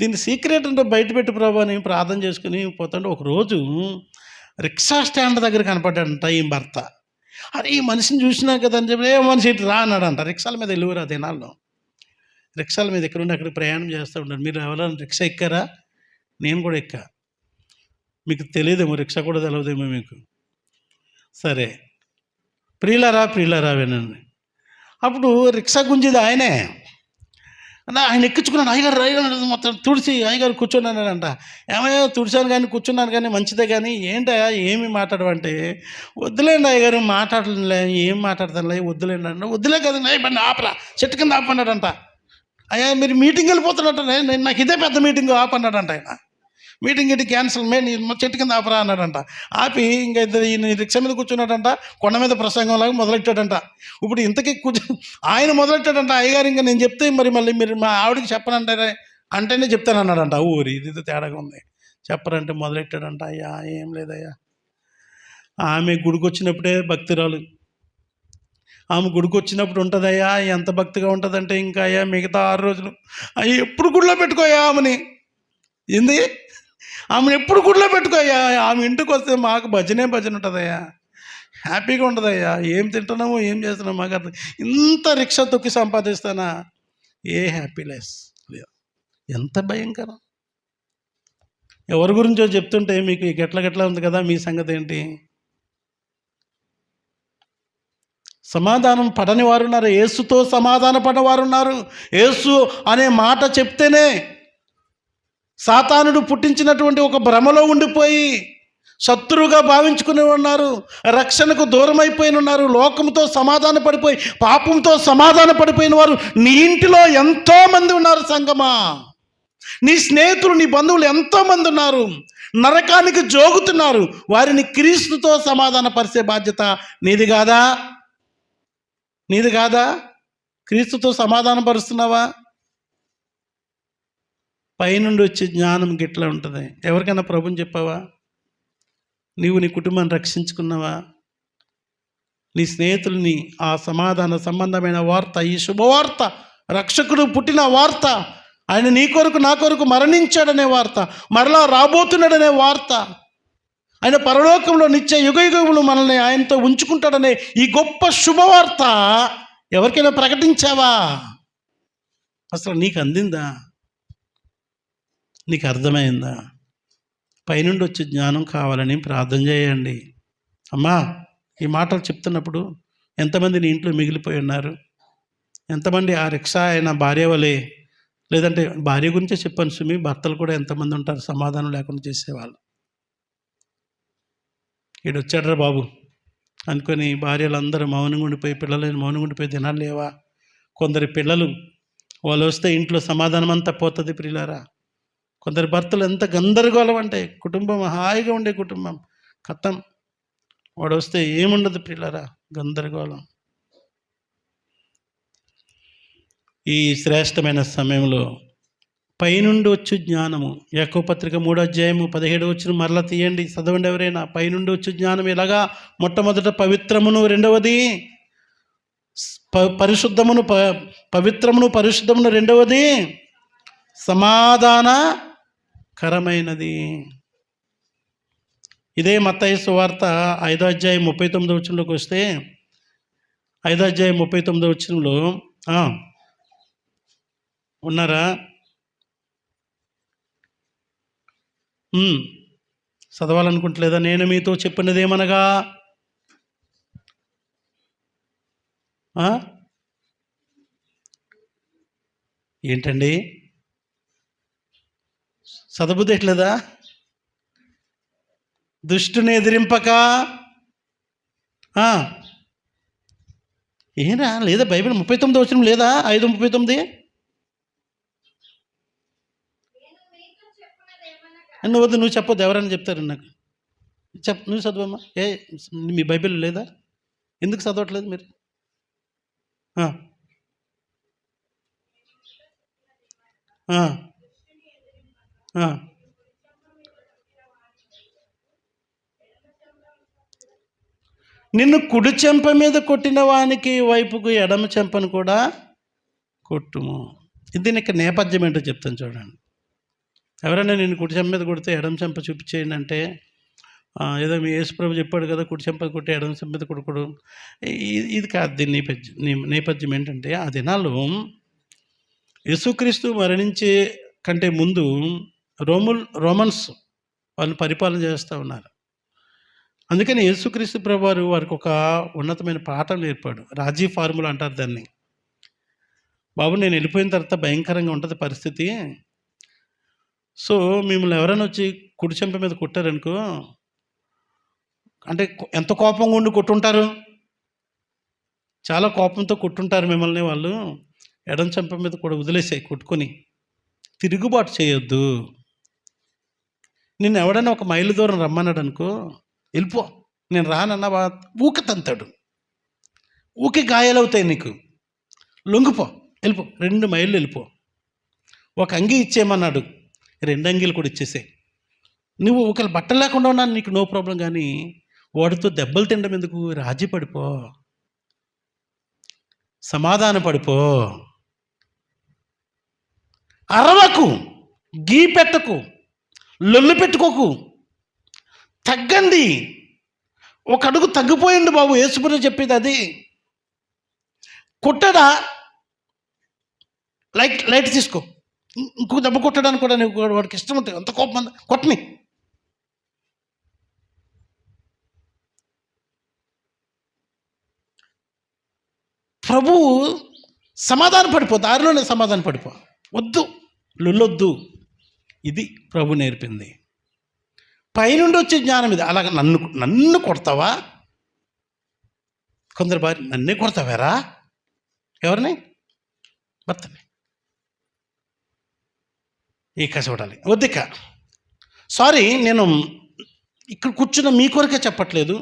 దీన్ని సీక్రెట్ అంటే బయటపెట్టి ప్రభు అని ప్రార్థన చేసుకుని పోతుంటే ఒకరోజు రిక్షా స్టాండ్ దగ్గర కనపడ్డాడంట ఈ భర్త. అరే ఈ మనిషిని చూసినా కదా అని చెప్పి, ఏ మనిషి ఇటు రా అన్నాడంట. రిక్షాల మీద వెళ్ళివరు ఆ దినాల్లో. రిక్షాల మీద ఎక్కడుండి అక్కడ ప్రయాణం చేస్తూ ఉంటారు. మీరు ఎవరైనా రిక్షా ఎక్కారా? నేను కూడా ఎక్కా. మీకు తెలియదేమో, రిక్షా కూడా తెలియదేమో మీకు. సరే, ప్రియులారా వినండి. అప్పుడు రిక్షా గుంజిది ఆయనే. ఆయన ఎక్కించుకున్నాను. అయ్యగారు మొత్తం తుడిచి అయ్యగారు కూర్చున్నానంట. ఏమయ్యా తుడిచాను కానీ కూర్చున్నాను కానీ మంచిదే, కానీ ఏంటయ్యా ఏమి మాట్లాడమంటే, వద్దులేండి అయ్యగారు మాట్లాడలే, ఏం మాట్లాడతానులే, వద్దులేండి అంటే, వద్దులే కదండి బండి ఆపలా, చెట్టు కింద ఆపన్నాడంట. అయ్యా మీరు మీటింగ్ వెళ్ళిపోతున్నట్టు, నాకు ఇదే పెద్ద మీటింగ్ ఆపన్నాడంట. ఆయన మీటింగ్ ఇటు క్యాన్సిల్, చెట్టు కింద ఆపరా అన్నాడంట. ఆపి ఇంకా ఈయన రిక్షా మీద కూర్చున్నాడంట. కొండ మీద ప్రసంగంలాగా మొదలెట్టాడంట. ఇప్పుడు ఇంతకీ ఆయన మొదలెట్టాడంట. అయ్యగారు ఇంకా నేను చెప్తే మళ్ళీ మీరు మా ఆవిడకి చెప్పనంటారే అంటేనే చెప్తాను అన్నాడంట. ఊరి ఇది తేడాగా ఉంది, చెప్పరంటే మొదలెట్టాడంట. అయ్యా ఏం లేదయ్యా, ఆమె గుడికి వచ్చినప్పుడే భక్తురాలు. ఆమె గుడికి వచ్చినప్పుడు ఉంటుందయ్యా, ఎంత భక్తిగా ఉంటుందంటే ఇంకా అయ్యా మిగతా 6 రోజులు అయ్యా ఎప్పుడు గుడిలో పెట్టుకోయా ఆమెని. ఏంది, ఆమెను ఎప్పుడు గుడిలో పెట్టుకోయ్యా. ఆమె ఇంటికి వస్తే మాకు భజన ఉంటుందయ్యా, హ్యాపీగా ఉంటుందయ్యా. ఏం తింటున్నామో ఏం చేస్తున్నామో మాకు అర్థం. ఇంత రిక్షా తొక్కి సంపాదిస్తానా, ఏ హ్యాపీనెస్ లేదు. ఎంత భయంకరం. ఎవరి గురించో చెప్తుంటే మీకు గట్ల ఉంది కదా, మీ సంగతి ఏంటి? సమాధానం పడని వారు ఉన్నారు, యేసుతో సమాధాన పడని వారు ఉన్నారు. యేసు అనే మాట చెప్తేనే సాతానుడు పుట్టించినటువంటి ఒక భ్రమలో ఉండిపోయి శత్రువుగా భావించుకుని ఉన్నారు, రక్షణకు దూరం అయిపోయిన ఉన్నారు, లోకంతో సమాధాన పడిపోయి పాపంతో సమాధాన పడిపోయిన వారు నీ ఇంటిలో ఎంతోమంది ఉన్నారు. సంగమా, నీ స్నేహితులు నీ బంధువులు ఎంతోమంది ఉన్నారు, నరకానికి జోగుతున్నారు. వారిని క్రీస్తుతో సమాధాన పరిచే బాధ్యత నీది కాదా? క్రీస్తుతో సమాధానం పరుస్తున్నావా? పైనుండి వచ్చే జ్ఞానం గిట్లా ఉంటుంది. ఎవరికైనా ప్రభుని చెప్పావా? నీవు నీ కుటుంబాన్ని రక్షించుకున్నావా? నీ స్నేహితుల్ని ఆ సమాధాన సంబంధమైన వార్త, ఈ శుభవార్త, రక్షకుడు పుట్టిన వార్త, ఆయన నీ కొరకు నా కొరకు మరణించాడనే వార్త, మరలా రాబోతున్నాడనే వార్త, ఆయన పరలోకంలో నిత్య యుగయుగములు మనల్ని ఆయనతో ఉంచుకుంటాడనే ఈ గొప్ప శుభవార్త ఎవరికైనా ప్రకటించావా? అసలు నీకు అందిందా? నీకు అర్థమైందా? పైనుండి వచ్చే జ్ఞానం కావాలని ప్రార్థన చేయండి. అమ్మా, ఈ మాటలు చెప్తున్నప్పుడు ఎంతమంది నీ ఇంట్లో మిగిలిపోయి ఉన్నారు? ఎంతమంది ఆ రిక్షా అయిన భార్య వలె, లేదంటే భార్య గురించే చెప్పాను సుమి, భర్తలు కూడా ఎంతమంది ఉంటారు సమాధానం లేకుండా చేసేవాళ్ళు. ఈడు వచ్చాడ్రా బాబు అనుకొని భార్యలందరూ మౌనంగా ఉండిపోయి, పిల్లలని మౌనంగా ఉండిపోయి దినాలు లేవా? కొందరి పిల్లలు వాళ్ళు వస్తే ఇంట్లో సమాధానం అంతా పోతుంది ప్రియులారా. కొందరి భర్తలు ఎంత గందరగోళం అంటే, కుటుంబం హాయిగా ఉండే కుటుంబం కథం, వాడు వస్తే ఏముండదు ప్రియులారా, గందరగోళం. ఈ శ్రేష్టమైన సమయంలో పైనుండి వచ్చు జ్ఞానము, యాకోబు పత్రిక 3:17 మరలా తీయండి, చదవండి ఎవరైనా. పైనుండి వచ్చు జ్ఞానం ఎలాగా? మొట్టమొదట పవిత్రమును, రెండవది పరిశుద్ధమును, రెండవది సమాధానకరమైనది. ఇదే మత్తయి సువార్త 5:39 వస్తే, 5:39 ఉన్నారా? చదవాలనుకుంటలేదా? నేను మీతో చెప్పినదేమనగా ఏంటండి, చదవబుద్ధి ఎట్లేదా? దుష్టుని ఎదిరింపక ఏనా లేదా? బైబిల్ 39 వచనం లేదా? 5:39. నువ్వు చెప్పొద్దు, ఎవరైనా చెప్తారు నాకు. నువ్వు చదవమ్మా. మీ బైబిల్ లేదా? ఎందుకు చదవట్లేదు మీరు? నిన్ను కుడి చెంప మీద కొట్టిన వానికి వైపుకు ఎడమ చెంపను కూడా కొట్టుము. దీనికి నేపథ్యం ఏంటో చెప్తాను చూడండి. ఎవరైనా నిన్ను కుడి చెంప మీద కొడితే ఎడమ చెంప చూపించేయండి అంటే, ఏదో మీ యేసుప్రభు చెప్పాడు కదా, కుడి చెంప కొట్టి ఎడమ చెంప మీద కొడుకుడు. ఇది కాదు. దీని నేపథ్యం ఏంటంటే, ఆ దినాల్లో యేసుక్రీస్తు మరణించే కంటే ముందు రోమన్స్ వాళ్ళు పరిపాలన చేస్తూ ఉన్నారు. అందుకని యేసుక్రీస్తు ప్రభువారు వారికి ఒక ఉన్నతమైన పాఠం నేర్పాడు. రాజీ ఫార్ములా అంటారు దాన్ని. బాబు, నేను వెళ్ళిపోయిన తర్వాత భయంకరంగా ఉంటుంది పరిస్థితి. సో మిమ్మల్ని ఎవరైనా వచ్చి కుడి చెంప మీద కొట్టారనుకో, అంటే ఎంత కోపంగా ఉండి కొట్టుంటారు, చాలా కోపంతో కొట్టుంటారు మిమ్మల్ని. వాళ్ళు ఎడం చెంప మీద కూడా వదిలేసాయి కొట్టుకొని. తిరుగుబాటు చేయొద్దు. నిన్ను ఎవడైనా ఒక మైలు దూరం రమ్మన్నాడు అనుకో, వెళ్ళిపో, నేను రానన్నా ఊక తంతాడు, ఊకే గాయాలవుతాయి నీకు, లొంగిపో, వెళ్ళిపో, 2 మైళ్ళు వెళ్ళిపో. ఒక అంగి ఇచ్చేయమన్నాడు, 2 అంగీలు కూడా ఇచ్చేసాయి. నువ్వు ఒకళ్ళు బట్టలు లేకుండా ఉన్నా నీకు నో ప్రాబ్లం, కానీ వాడితో దెబ్బలు తినడం ఎందుకు? రాజీ పడిపో, సమాధాన పడిపో, అరవకు, గీ పెట్టకు, లొల్లు పెట్టుకోకు, తగ్గండి. ఒక అడుగు తగ్గిపోయింది బాబు. యేసుప్రభు చెప్పేది అది. కొట్టడా, లైట్ తీసుకో. ఇంకొక దెబ్బ కొట్టడానికి కూడా నీకు వాడికి ఇష్టం ఉంటుంది, అంత కోపం కొట్టని. ప్రభు సమాధాన పడిపో, దారిలోనే సమాధాన పడిపో, వద్దు, లొల్లొద్దు. ఇది ప్రభు నేర్పింది. పైనుండి వచ్చే జ్ఞానం ఇది. అలాగ నన్ను కొడతావా? కొందరు భార్య, నన్నే కొడతావారా? ఎవరిని? భర్తని. ఇక చూడాలి, వద్దిక. సారీ, నేను ఇక్కడ కూర్చున్న మీ కొరకే చెప్పట్లేదు.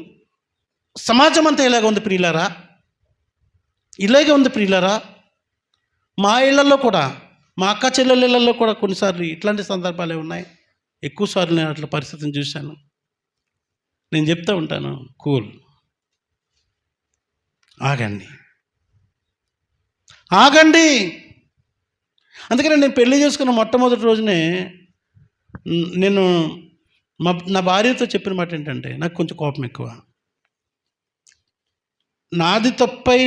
సమాజం అంతా ఇలాగ ఉంది ప్రియులారా, ఇలాగే ఉంది ప్రియులారా. మా ఇళ్లలో కూడా, మా అక్క చెల్లెల ఇళ్లలో కూడా కొన్నిసార్లు ఇట్లాంటి సందర్భాలే ఉన్నాయి. ఎక్కువసార్లు నేను అట్లా పరిస్థితిని చూశాను. నేను చెప్తూ ఉంటాను, కూల్, ఆగండి. అందుకని నేను పెళ్లి చేసుకున్న మొట్టమొదటి రోజునే నేను నా భార్యతో చెప్పిన మాట ఏంటంటే, నాకు కొంచెం కోపం ఎక్కువ. నాది తప్పై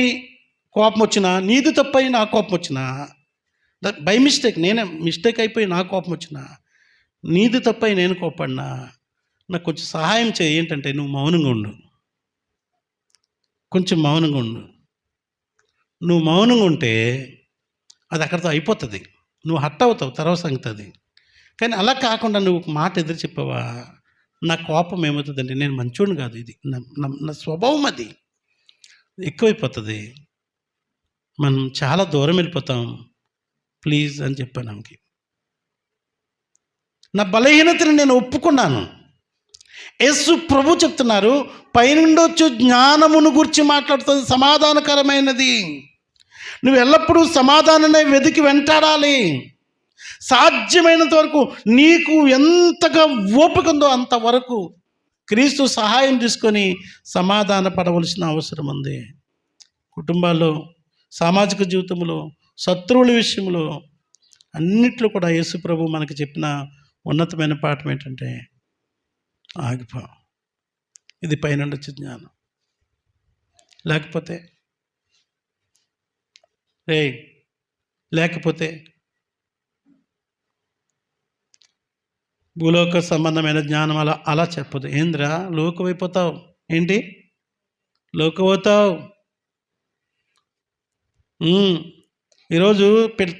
కోపం వచ్చినా, నీది తప్పై నా కోపం వచ్చినా, బై మిస్టేక్ నేనే మిస్టేక్ అయిపోయి నా కోపం వచ్చినా, నీది తప్పై నేను కోపడినా, నాకు కొంచెం సహాయం చేయి. ఏంటంటే, నువ్వు మౌనంగా ఉండు, కొంచెం మౌనంగా ఉండు. నువ్వు మౌనంగా ఉంటే అది అక్కడితో అయిపోతుంది. నువ్వు హర్ట్ అవుతావు, తర్వాత సంగతి అది. కానీ అలా కాకుండా నువ్వు మాట ఎదురు చెప్పావా, నా కోపం ఏమవుతుందంటే, నేను మంచోడిని కాదు, ఇది నా స్వభావం, అది ఎక్కువైపోతుంది, మనం చాలా దూరం వెళ్ళిపోతాం, ప్లీజ్ అని చెప్పాను ఆమెకి. నా బలహీనతని నేను ఒప్పుకున్నాను. యేసు ప్రభు చెప్తున్నారు, పైనుండొచ్చు జ్ఞానమును గురించి మాట్లాడుతుంది, సమాధానకరమైనది. నువ్వు ఎల్లప్పుడూ సమాధానాన్ని వెతికి వెంటాడాలి. సాధ్యమైనంత వరకు నీకు ఎంతగా ఓపిక ఉందో అంతవరకు క్రీస్తు సహాయం తీసుకొని సమాధాన పడవలసిన అవసరం ఉంది. కుటుంబాల్లో, సామాజిక జీవితంలో, శత్రువుల విషయంలో, అన్నిట్లో కూడా యేసు ప్రభు మనకి చెప్పిన ఉన్నతమైన పాఠం ఏంటంటే, ఆగిపో. ఇది పైనుండి వచ్చే జ్ఞానం. లేకపోతే భూలోక సంబంధమైన జ్ఞానం అలా అలా చెప్పదు. ఏంద్రా లోకమైపోతావు, ఏంటి లోకమవుతావు. ఈరోజు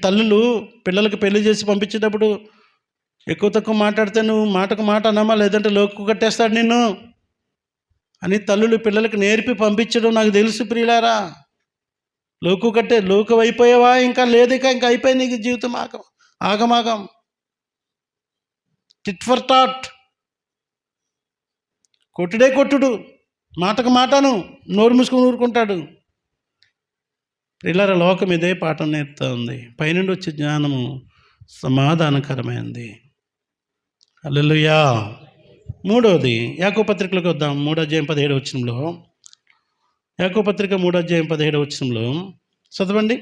తల్లులు పిల్లలకి పెళ్లి చేసి పంపించేటప్పుడు ఎక్కువ తక్కువ మాట్లాడితే నువ్వు మాటకు మాట అన్నామా, లేదంటే లోకు కట్టేస్తాడు నిన్ను అని తల్లులు పిల్లలకి నేర్పి పంపించడం నాకు తెలుసు ప్రియులారా. లోకు అయిపోయావా, ఇంకా లేదు, ఇంకా అయిపోయి నీకు జీవితం ఆగమాగం, టిట్ ఫర్ టాట్, కొట్టుడే కొట్టుడు, మాటకు మాటను నోరు మూసుకొని ఊరుకుంటాడు. ప్రియులారా, లోకం ఇదే పాఠం నేర్పుతూ ఉంది. పైనుండి వచ్చే జ్ఞానము సమాధానకరమైనది. హల్లెలూయా. మూడవది యాకోబు పత్రికలోకి వద్దాం. 3:17 యాకోబు పత్రిక 3:17 చదవండి.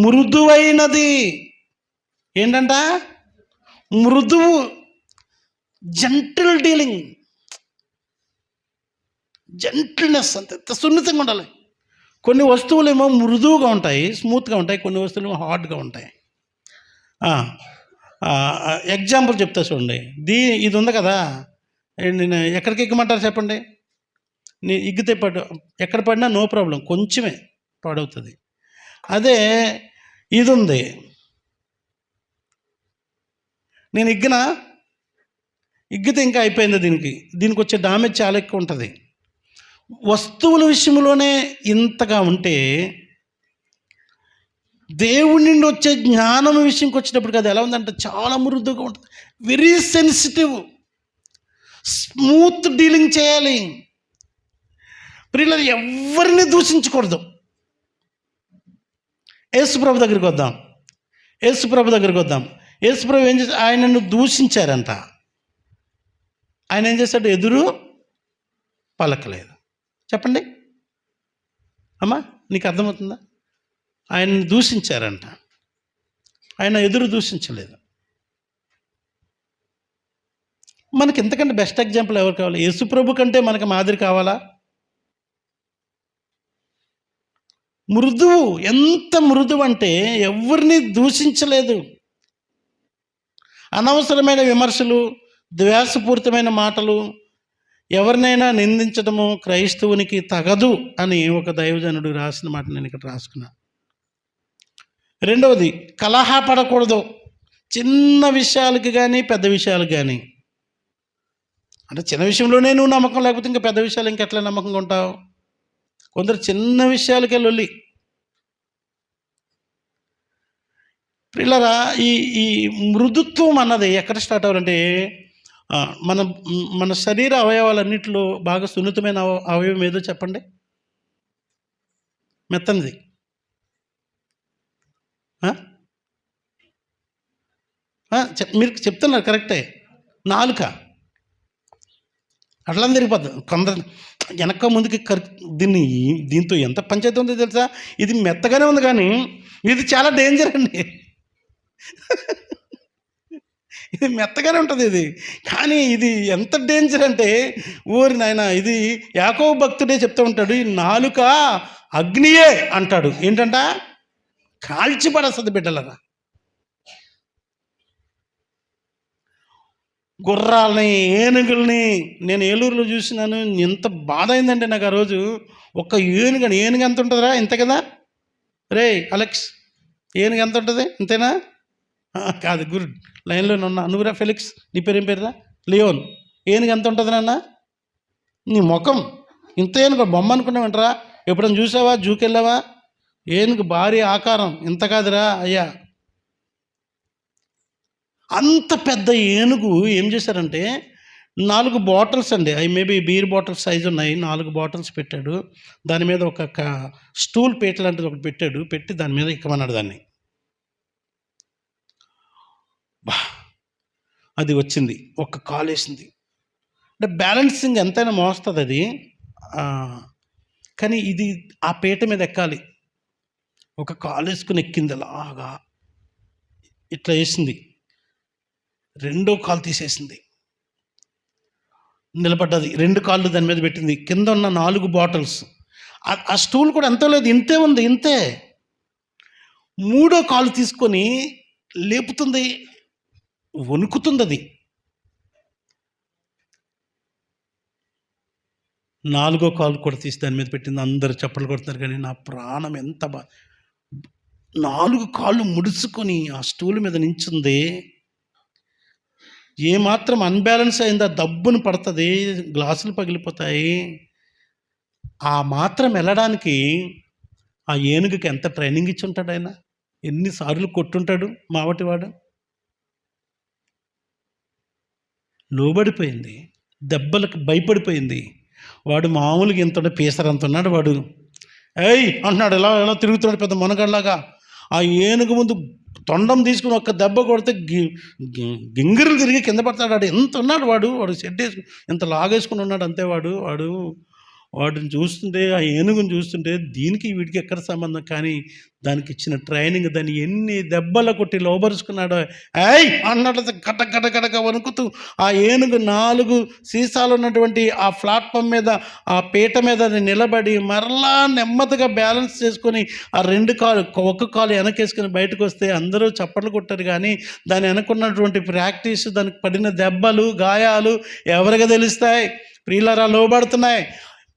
మృదువైనది ఏంటంట? మృదువు, జెంటిల్ డీలింగ్, జెంటిల్నెస్, అంత సున్నితంగా ఉండాలి. కొన్ని వస్తువులు ఏమో మృదువుగా ఉంటాయి, స్మూత్గా ఉంటాయి, కొన్ని వస్తువులు ఏమో హార్డ్గా ఉంటాయి. ఎగ్జాంపుల్ చెప్తా చూడండి. ఇది ఉంది కదా, నేను ఎక్కడికి ఎక్కమంటారు చెప్పండి? నేను ఇగ్గితే ఎక్కడ పడినా నో ప్రాబ్లం, కొంచెమే పాడవుతుంది. అదే ఇది ఉంది, నేను ఇగ్గితే ఇంకా అయిపోయింది. దీనికి వచ్చే డామేజ్ చాలా ఎక్కువ ఉంటుంది. వస్తువుల విషయంలోనే ఇంతగా ఉంటే దేవుడి నుండి వచ్చే జ్ఞానం విషయంకి వచ్చినప్పుడు అది ఎలా ఉందంటే చాలా మృదువుగా ఉంటుంది, వెరీ సెన్సిటివ్, స్మూత్ డీలింగ్ చేయాలి. ప్రియులారా, ఎవరిని దూషించకూడదు. యేసుప్రభు దగ్గరికి వద్దాం. యేసుప్రభు ఏం చేశారు? ఆయనను దూషించారంట. ఆయన ఏం చేశాడు? ఎదురు పలకలేదు. చెప్పండి అమ్మా, నీకు అర్థమవుతుందా? ఆయన్ని దూషించారంట, ఆయన ఎదురు దూషించలేదు. మనకి ఎంతకంటే బెస్ట్ ఎగ్జాంపుల్ ఎవరు కావాలి? యేసుప్రభు కంటే మనకు మాదిరి కావాలా? మృదువు, ఎంత మృదువు అంటే ఎవరిని దూషించలేదు. అనవసరమైన విమర్శలు, ద్వేషపూరితమైన మాటలు, ఎవరినైనా నిందించడము క్రైస్తవునికి తగదు అని ఒక దైవజనుడు రాసిన మాట నేను ఇక్కడ రాసుకున్నాను. రెండవది, కలహపడకూడదు. చిన్న విషయాలకి కానీ పెద్ద విషయాలకు కానీ. అంటే చిన్న విషయంలోనే నువ్వు నమ్మకం లేకపోతే ఇంకా పెద్ద విషయాలు ఇంకెట్లా నమ్మకంగా ఉంటావు? కొందరు చిన్న విషయాలకే లొల్లి. పిల్లరా, ఈ మృదుత్వం అన్నది ఎక్కడ స్టార్ట్ అవ్వాలంటే మన శరీర అవయవాలన్నింటిలో బాగా సున్నితమైన అవయవం ఏదో చెప్పండి? మెత్తనిది మీరు చెప్తున్నారు కరెక్టే, నాలుక. అట్లా తిరిగిపోద్ది. కొందరు వెనక ముందుకి దీంతో ఎంత పంచాయతీ ఉందో తెలుసా? ఇది మెత్తగానే ఉంది కానీ ఇది చాలా డేంజర్ అండి. ఇది మెత్తగానే ఉంటుంది ఇది, కానీ ఇది ఎంత డేంజర్ అంటే ఊరి నాయన, ఇది యాకోబు భక్తుడే చెప్తూ ఉంటాడు, ఈ నాలుక అగ్నియే అంటాడు. ఏంటంట? కాల్చి పడేస్తుంది బిడ్డలరా. గుర్రాలని, ఏనుగుల్ని నేను ఏలూరులో చూసినాను. ఎంత బాధ అయిందంటే నాకు ఆ రోజు. ఒక్క ఏనుగు ఎంత ఉంటుందిరా? ఇంత కదా రే అలెక్స్, ఏనుగు ఎంత ఉంటుంది? ఇంతేనా? కాదు, గుడ్ లైన్లో ఉన్నా. నువ్వురా ఫెలిక్స్, నీ పేరు ఏం పేరురా? లియోన్. ఏనుగు ఎంత ఉంటుంది నాన్న? నీ ముఖం ఇంత ఏనుగు బొమ్మ అనుకున్నావంటరా? ఎప్పుడైనా చూసావా? జూకెళ్ళావా? ఏనుగు భారీ ఆకారం ఇంత కాదురా అయ్యా. అంత పెద్ద ఏనుగు ఏం చేశారంటే 4 బాటిల్స్ అండి, అవి మేబీ బీర్ బాటిల్స్ సైజు ఉన్నాయి, 4 బాటిల్స్ పెట్టాడు. దాని మీద ఒక స్టూల్ పీట లాంటిది ఒకటి పెట్టాడు. పెట్టి దాని మీద ఎక్కమన్నాడు దాన్ని. అది వచ్చింది, ఒక కాలు వేసింది. అంటే బ్యాలెన్సింగ్ ఎంతైనా మోస్తుంది అది, కానీ ఇది ఆ పీట మీద ఎక్కాలి. ఒక కాలు వేసుకుని ఎక్కింది, అలాగా ఇట్లా వేసింది. రెండో కాలు తీసేసింది, నిలబడ్డది. 2 కాళ్ళు దాని మీద పెట్టింది. కింద ఉన్న 4 బాటిల్స్, ఆ స్టూల్ కూడా ఎంతో లేదు, ఇంతే ఉంది, ఇంతే. 3వ కాలు తీసుకొని లేపుతుంది. వణుకుతుంది అది. నాలుగో కాలు కూడా తీసి దాని మీద పెట్టింది. అందరూ చప్పట్లు కొడుతున్నారు, కానీ నా ప్రాణం ఎంత 4 కాళ్ళు ముడుచుకొని ఆ స్టూల్ మీద నించుంది. ఏమాత్రం అన్బ్యాలెన్స్ అయిందా దబ్బును పడుతుంది, గ్లాసులు పగిలిపోతాయి. ఆ మాత్రం వెళ్ళడానికి ఆ ఏనుగుకి ఎంత ట్రైనింగ్ ఇచ్చి ఉంటాడు ఆయన, ఎన్నిసార్లు కొట్టుంటాడు మావటివాడు. లోబడిపోయింది, దెబ్బలకు భయపడిపోయింది. వాడు మామూలుగా ఎంత పీసరంత ఉన్నాడు వాడు. ఏయ్ అంటున్నాడు, ఎలా ఎలా తిరుగుతున్నాడు పెద్ద మునగడ్లాగా. ఆ ఏనుగు ముందు తొండం తీసుకుని ఒక్క దెబ్బ కొడితే గింగిరులు తిరిగి కింద పడతాడు. వాడు ఎంత ఉన్నాడు, వాడు షెడ్ వేసుకుని ఎంత లాగేసుకుని ఉన్నాడు అంతే. వాడిని చూస్తుంటే, ఆ ఏనుగుని చూస్తుంటే దీనికి వీడికి ఎక్కడ సంబంధం, కానీ దానికి ఇచ్చిన ట్రైనింగ్, దాన్ని ఎన్ని దెబ్బలు కొట్టి లోబరుచుకున్నాడో. ఏయ్ అన్నట్టు గట గట గటక వణుకుతూ ఆ ఏనుగు 4 సీసాలు ఉన్నటువంటి ఆ ప్లాట్ఫామ్ మీద, ఆ పీట మీద నిలబడి మరలా నెమ్మదిగా బ్యాలెన్స్ చేసుకొని ఆ 2 కాలు, ఒక కాలు వెనకేసుకొని బయటకు వస్తే అందరూ చప్పట్లు కొట్టారు. కానీ దాని వెనకున్నటువంటి ప్రాక్టీస్, దానికి పడిన దెబ్బలు గాయాలు ఎవరికి తెలుస్తాయి? ప్రియులారా, లోబడుతున్నాయి.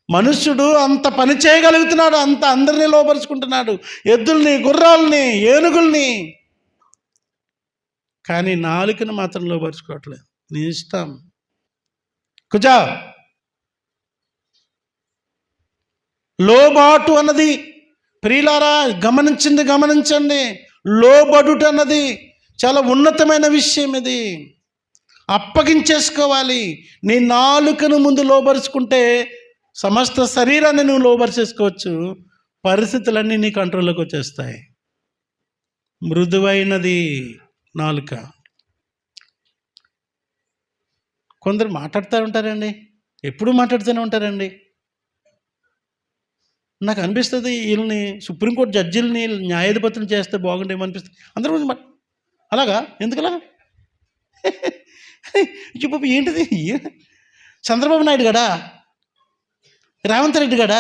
మనుష్యుడు అంత పని చేయగలుగుతున్నాడు, అంత అందరినీ లోపరుచుకుంటున్నాడు, ఎద్దుల్ని, గుర్రాలని, ఏనుగుల్ని. కానీ నాలుకను మాత్రం లోపరుచుకోవట్లేదు. నీ ఇష్టం, కుజా. లోబాటు అన్నది ప్రియులారా గమనించండి. లోబడుట అన్నది చాలా ఉన్నతమైన విషయం. ఇది అప్పగించేసుకోవాలి. నీ నాలుకను ముందు లోబరుచుకుంటే సమస్త శరీరాన్ని నువ్వు లోబరిచేసుకోవచ్చు. పరిస్థితులన్నీ నీ కంట్రోల్లోకి వచ్చేస్తాయి. మృదువైనది నాలుక. కొందరు మాట్లాడుతూ ఉంటారండి, ఎప్పుడు మాట్లాడుతూనే ఉంటారండి. నాకు అనిపిస్తుంది వీళ్ళని సుప్రీంకోర్టు జడ్జిల్ని న్యాయాధిపతులు చేస్తే బాగుండేమో అనిపిస్తుంది. అందరూ అలాగా ఎందుకలా? చెప్పు ఏంటిది? చంద్రబాబు నాయుడు గడా, రేవంత్ రెడ్డి గడా,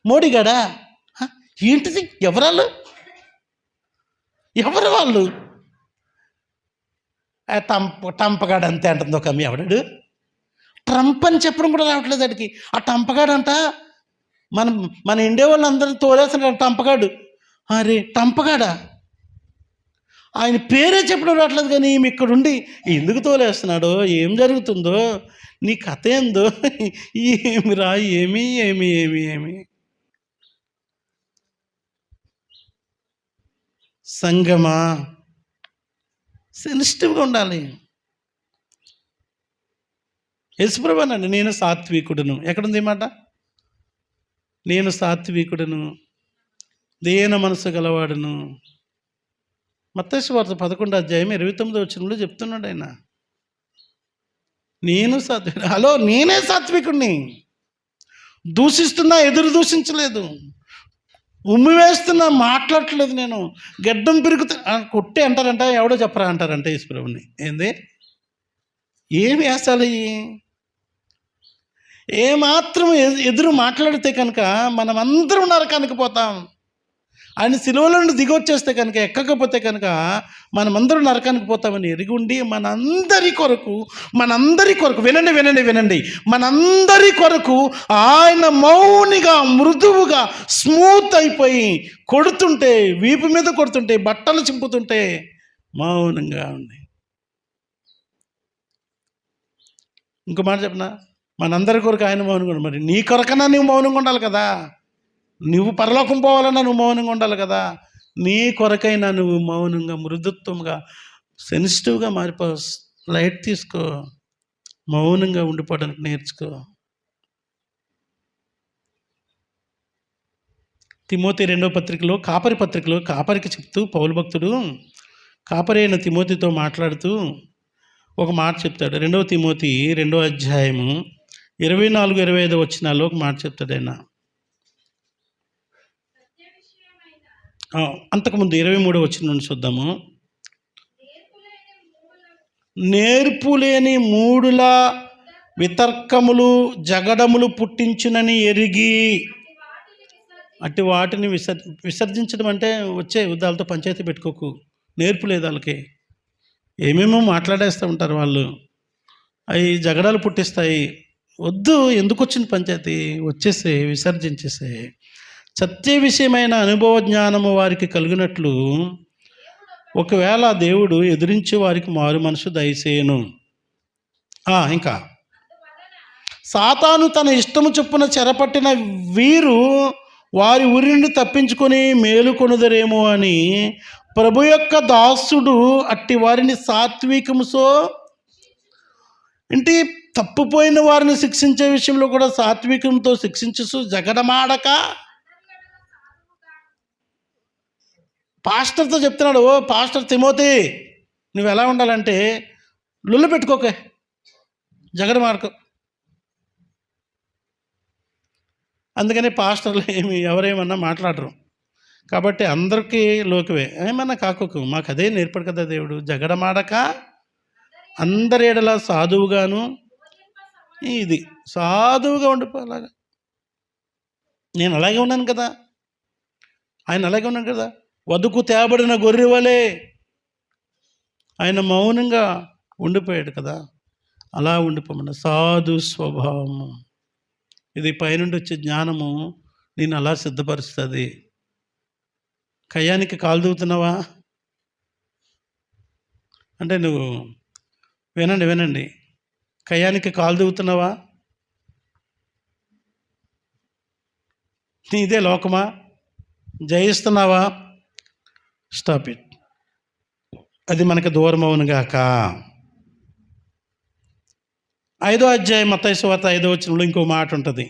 మోడీ గడా, ఏంటిది? ఎవరు వాళ్ళు? టంపగాడు అంతే అంటుంది ఒక అమ్మ. ఎవడాడు? ట్రంప్ అని చెప్పడం కూడా రావట్లేదు వాడికి. ఆ టంపగాడంట మన ఇండియా వాళ్ళు అందరినీ తోలేస్తున్నాడు టంపగాడు. అరే టంపగాడా? ఆయన పేరే చెప్పడం రావట్లేదు. కానీ ఈమె ఇక్కడుండి ఎందుకు తోలేస్తున్నాడో, ఏం జరుగుతుందో, నీ కథ ఏందో ఏమిరా, ఏమి సంగమా, సెన్సిటివ్గా ఉండాలి. యేసుప్రభునండి, నేను సాత్వికుడును. ఎక్కడుంది మాట? నేను సాత్వికుడును, దీన మనసు గలవాడును. మత్తయి సువార్త 11:29 చెప్తున్నాడు ఆయన. నేను హలో, నేనే సాత్వికుడిని. దూషిస్తున్నా, ఎదురు దూషించలేదు. ఉమ్మి వేస్తున్నా, మాట్లాడట్లేదు. నేను గడ్డం పెరుగుతా కొట్టి అంటారంట, ఎవడో చెప్పరా అంటారంట యేసుప్రభుని. ఏంది? ఏమి వేసాలి? ఏమాత్రం ఎదురు మాట్లాడితే కనుక మనమందరం నరకానికి పోతాం. ఆయన సిలువలో నుండి దిగొచ్చేస్తే కనుక, ఎక్కకపోతే కనుక మనమందరం నరకానికి పోతామని ఎరిగుండి మనందరి కొరకు వినండి, మనందరి కొరకు ఆయన మౌనిగా, మృదువుగా, స్మూత్ అయిపోయి కొడుతుంటే, వీపు మీద కొడుతుంటే, బట్టలు చింపుతుంటే మౌనంగా ఉంది. ఇంకో మాట చెప్పనా? మనందరి కొరకు ఆయన మౌనంగా ఉండాలి. మరి నీ కొరకన్నా నువ్వు మౌనంగా ఉండాలి కదా. నువ్వు పరలోకం పోవాలన్నా నువ్వు మౌనంగా ఉండాలి కదా. నీ కొరకైనా నువ్వు మౌనంగా, మృదుత్వంగా, సెన్సిటివ్గా మారిపో. లైట్ తీసుకో, మౌనంగా ఉండిపోవడానికి నేర్చుకో. తిమోతి 2వ పత్రికలో, కాపరి పత్రికలో కాపరికి చెప్తూ పౌలు భక్తుడు కాపరి అయిన తిమోతితో మాట్లాడుతూ ఒక మాట చెప్తాడు. 2వ తిమోతి 2వ అధ్యాయము 24-25 వచనాల్లో ఒక మాట చెప్తాడు ఆయన. అంతకుముందు 23వ వచనం నుండి చూద్దాము. నేర్పులేని మూడుల వితర్కములు జగడములు పుట్టించునని ఎరిగి అట్టి వాటిని విసర్జించడం అంటే వచ్చే యుద్ధాలతో పంచాయతీ పెట్టుకోకు. నేర్పు లేదు వాళ్ళకి. ఏమేమో మాట్లాడేస్తూ ఉంటారు వాళ్ళు. అవి జగడాలు పుట్టిస్తాయి. వద్దు, ఎందుకు వచ్చింది పంచాయతీ, వచ్చేసే, విసర్జించేసే. సత్య విషయమైన అనుభవ జ్ఞానము వారికి కలిగినట్లు ఒకవేళ దేవుడు ఎదిరించి వారికి మారు మనసు దయచేయను. ఇంకా సాతాను తన ఇష్టము చొప్పున చెరపట్టిన వీరు వారి ఊరి నుండి తప్పించుకొని మేలుకొనుదరేమో అని ప్రభు యొక్క దాసుడు అట్టి వారిని సాత్వికముతో, ఇంటి తప్పుపోయిన వారిని శిక్షించే విషయంలో కూడా సాత్వికంతో శిక్షించు జగడమాడక పాస్టర్తో చెప్తున్నాడు. ఓ పాస్టర్ తిమోతి, నువ్వు ఎలా ఉండాలంటే లొల్లు పెట్టుకోకే, జగడమాడకు. అందుకని పాస్టర్లు ఎవరేమన్నా మాట్లాడరు. కాబట్టి అందరికీ లోకువే, ఏమన్నా కాకోకు. మాకు అదే నేర్పడు కదా దేవుడు, జగడమాడక అందరి ఎడల సాధువుగాను, ఇది సాధువుగా ఉండిపోలాగా. నేను అలాగే ఉన్నాను కదా, ఆయన అలాగే ఉన్నాను కదా. వదుకు తేబడిన గొర్రె వలె ఆయన మౌనంగా ఉండిపోయాడు కదా, అలా ఉండిపోమన్న సాధు స్వభావము. ఇది పైనుండి వచ్చే జ్ఞానము నేను అలా సిద్ధపరుస్తుంది. కయ్యానికి కాలు దూవుతున్నావా అంటే నువ్వు వినండి, కయ్యానికి కాలు దూవుతున్నావా? నీ ఇదే లోకమా? జయిస్తున్నావా? Stop it. అది మనకు దూరం అవునుగాక. 5వ అధ్యాయం మత్తయి సువార్త 5వ వచనంలో ఇంకో మాట ఉంటుంది.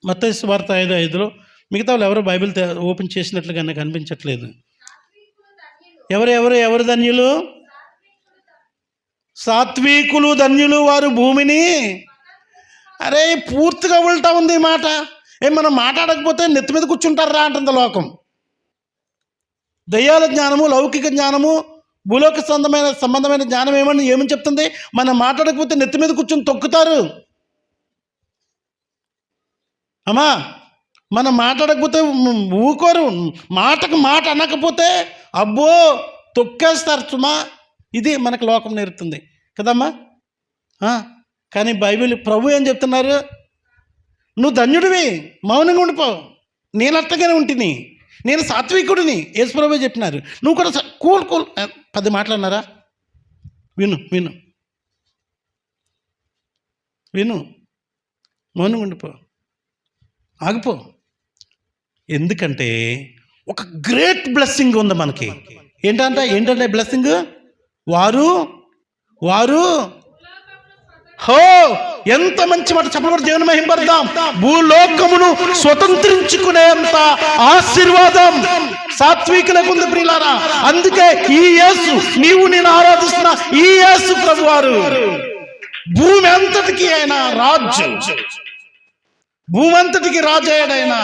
మత్తయి సువార్త 5:5లో మిగతా వాళ్ళు ఎవరు బైబిల్ ఓపెన్ చేసినట్లుగా నాకు అనిపించట్లేదు. ఎవరు ధన్యులు? సాత్వికులు ధన్యులు, వారు భూమిని. అరే పూర్తిగా ఉల్టా ఉంది ఈ మాట. మనం మాట్లాడకపోతే నెత్తి మీద కూర్చుంటారా అంటుంది లోకం. దయ్యాల జ్ఞానము, లౌకిక జ్ఞానము, భూలోక సంబంధమైన జ్ఞానం ఏమని చెప్తుంది? మనం మాట్లాడకపోతే నెత్తి మీద కూర్చొని తొక్కుతారు. అమ్మా, మనం మాట్లాడకపోతే ఊకోరు. మాటకు మాట అనకపోతే అబ్బో తొక్కేస్తారు సుమా. ఇది మనకు లోకం నేర్పుతుంది కదమ్మా. కానీ బైబిల్ ప్రభు ఏం చెప్తున్నారు? నువ్వు ధన్యుడివి, మౌనంగా ఉండిపో, నేను అట్టగానే ఉంటుంది, నేను సాత్వికుడిని యేసు ప్రభువే చెప్పినారు. నువ్వు కూడా కూల్ 10 మాట్లాడినారా? విను, మౌనంగా ఉండిపో, ఆగిపో. ఎందుకంటే ఒక గ్రేట్ బ్లెస్సింగ్ ఉంది మనకి. ఏంటంటే బ్లెస్సింగ్? వారు హో, ఎంత మంచి మాట చెప్పబడి దేవుని మహిమపడదాం. భూలోకమును స్వతంత్రించుకునేంత ఆశీర్వాదం సాత్వికులకు ఉంది ప్రియులారా. అందుకే ఈ యేసు, నీవు నేను ఆరాధిస్తున్న ఈ యేసు ప్రభువారు భూమి అంతటికి ఆయన రాజు, భూమి అంతటికి రాజు అయ్యాడాయన.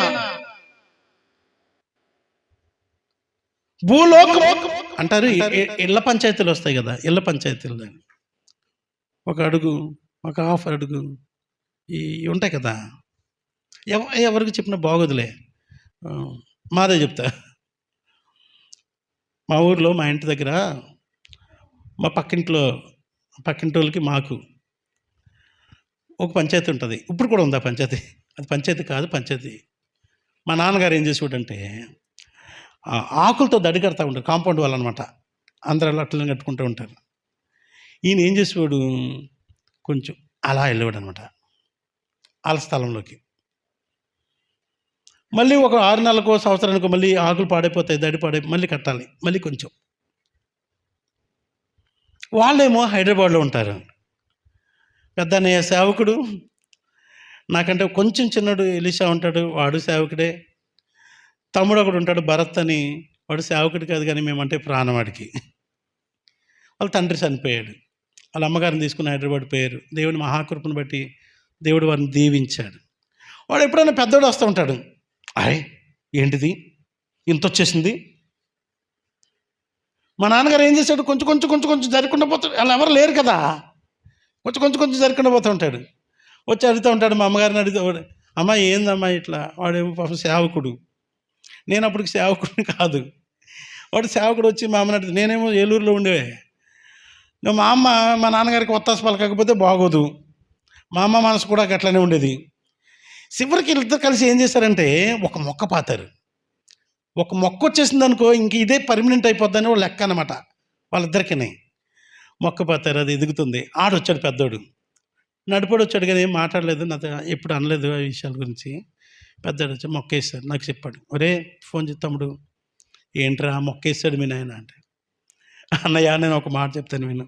భూలోకం అంటారు, ఇళ్ళ పంచాయతీలు వస్తాయి కదా, ఇళ్ళ పంచాయతీలు ఒక అడుగు, ఒక హాఫ్ అడుగు ఉంటాయి కదా. ఎవరికి చెప్పినా బాగోదులే, మాదే చెప్తా. మా ఊర్లో, మా ఇంటి దగ్గర, మా పక్కింటి వాళ్ళకి మాకు ఒక పంచాయతీ ఉంటుంది. ఇప్పుడు కూడా ఉంది ఆ పంచాయతీ. అది పంచాయతీ కాదు, పంచాయతీ. మా నాన్నగారు ఏం చేసేవాడంటే ఆకులతో దడి కడతా ఉంటారు, కాంపౌండ్ వాళ్ళు అనమాట. అందరూ అట్లనే కట్టుకుంటూ ఉంటారు. ఈయన ఏం చేసేవాడు, కొంచెం అలా వెళ్ళేవాడు అనమాట వాళ్ళ స్థలంలోకి. మళ్ళీ ఒక 6 నెలలకో సంవత్సరానికో మళ్ళీ ఆకులు పాడైపోతాయి, దడి మళ్ళీ కట్టాలి, మళ్ళీ కొంచెం. వాళ్ళేమో హైదరాబాద్లో ఉంటారు. పెద్దన్నయ్య సేవకుడు, నాకంటే కొంచెం చిన్నడు ఎలీషా ఉంటాడు, వాడు సేవకుడే. తమ్ముడు ఒకడు ఉంటాడు భరత్ అని, వాడు సేవకుడు కాదు కానీ మేమంటే ప్రాణం వాడికి. వాళ్ళ తండ్రి చనిపోయాడు, వాళ్ళ అమ్మగారిని తీసుకుని హైదరాబాద్ పోయారు. దేవుని మహాకృపను బట్టి దేవుడు వారిని దీవించాడు. వాడు ఎప్పుడైనా పెద్దోడు వస్తూ ఉంటాడు, అరే ఏంటిది ఇంత వచ్చేసింది. మా నాన్నగారు ఏం చేశాడు, కొంచెం కొంచెం కొంచెం కొంచెం జరగకుండా పోతాడు. వాళ్ళు ఎవరు లేరు కదా, కొంచెం కొంచెం కొంచెం జరగకుండా పోతూ ఉంటాడు. వచ్చి అడుగుతూ ఉంటాడు, మా అమ్మగారిని అడుగుతాడు, అమ్మ ఏందమ్మా ఇట్లా. వాడేమో పాపం సేవకుడు, నేను అప్పటికి సేవకుడిని కాదు. వాడు సేవకుడు వచ్చి మా అమ్మని అడిగితే, నేనేమో ఏలూరులో ఉండేవే. ఇంకా మా అమ్మ మా నాన్నగారికి ఒత్తాసు పలకకపోతే బాగోదు. మా అమ్మ మనసు కూడా అట్లనే ఉండేది. చివరికి వీళ్ళిద్దరు కలిసి ఏం చేశారంటే ఒక మొక్క పాతారు. ఒక మొక్క వచ్చేసింది అనుకో, ఇంక ఇదే పర్మనెంట్ అయిపోద్దని వాళ్ళు లెక్క అనమాట. వాళ్ళిద్దరికీ మొక్క పాతారు, అది ఎదుగుతుంది. ఆడొచ్చాడు పెద్దోడు, నడిపోడు వచ్చాడు కానీ ఏం మాట్లాడలేదు, నాతో ఎప్పుడు అనలేదు ఆ విషయాల గురించి. పెద్దోడు వచ్చి మొక్క వేస్తాడు, నాకు చెప్పాడు, ఒరే ఫోన్ చేసి తమ్ముడు ఏంట్రా మొక్క వేస్తాడు మీ నాయన అంటే, అన్నయ్య నేను ఒక మాట చెప్తాను విను,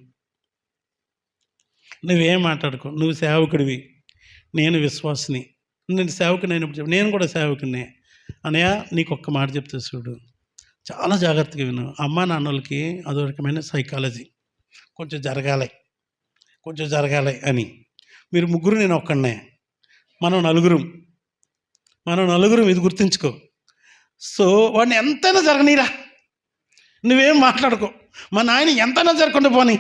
నువ్వేం మాట్లాడుకో, నువ్వు సేవకుడివి, నేను విశ్వాసిని, నేను సేవకుని అయినప్పుడు చెప్పు, నేను కూడా సేవకుడిని. అన్నయ్య నీకు ఒక్క మాట చెప్తే చూడు, చాలా జాగ్రత్తగా విను. అమ్మా నాన్నలకి అదో రకమైన సైకాలజీ, కొంచెం జరగాలి అని. మీరు ముగ్గురు, నేను ఒక్కడనే, మనం నలుగురం, ఇది గుర్తుంచుకో. సో వాడిని ఎంతైనా జరగనీరా, నువ్వేం మాట్లాడుకో, మా నాయన ఎంతైనా జరగకుండా పోనీ,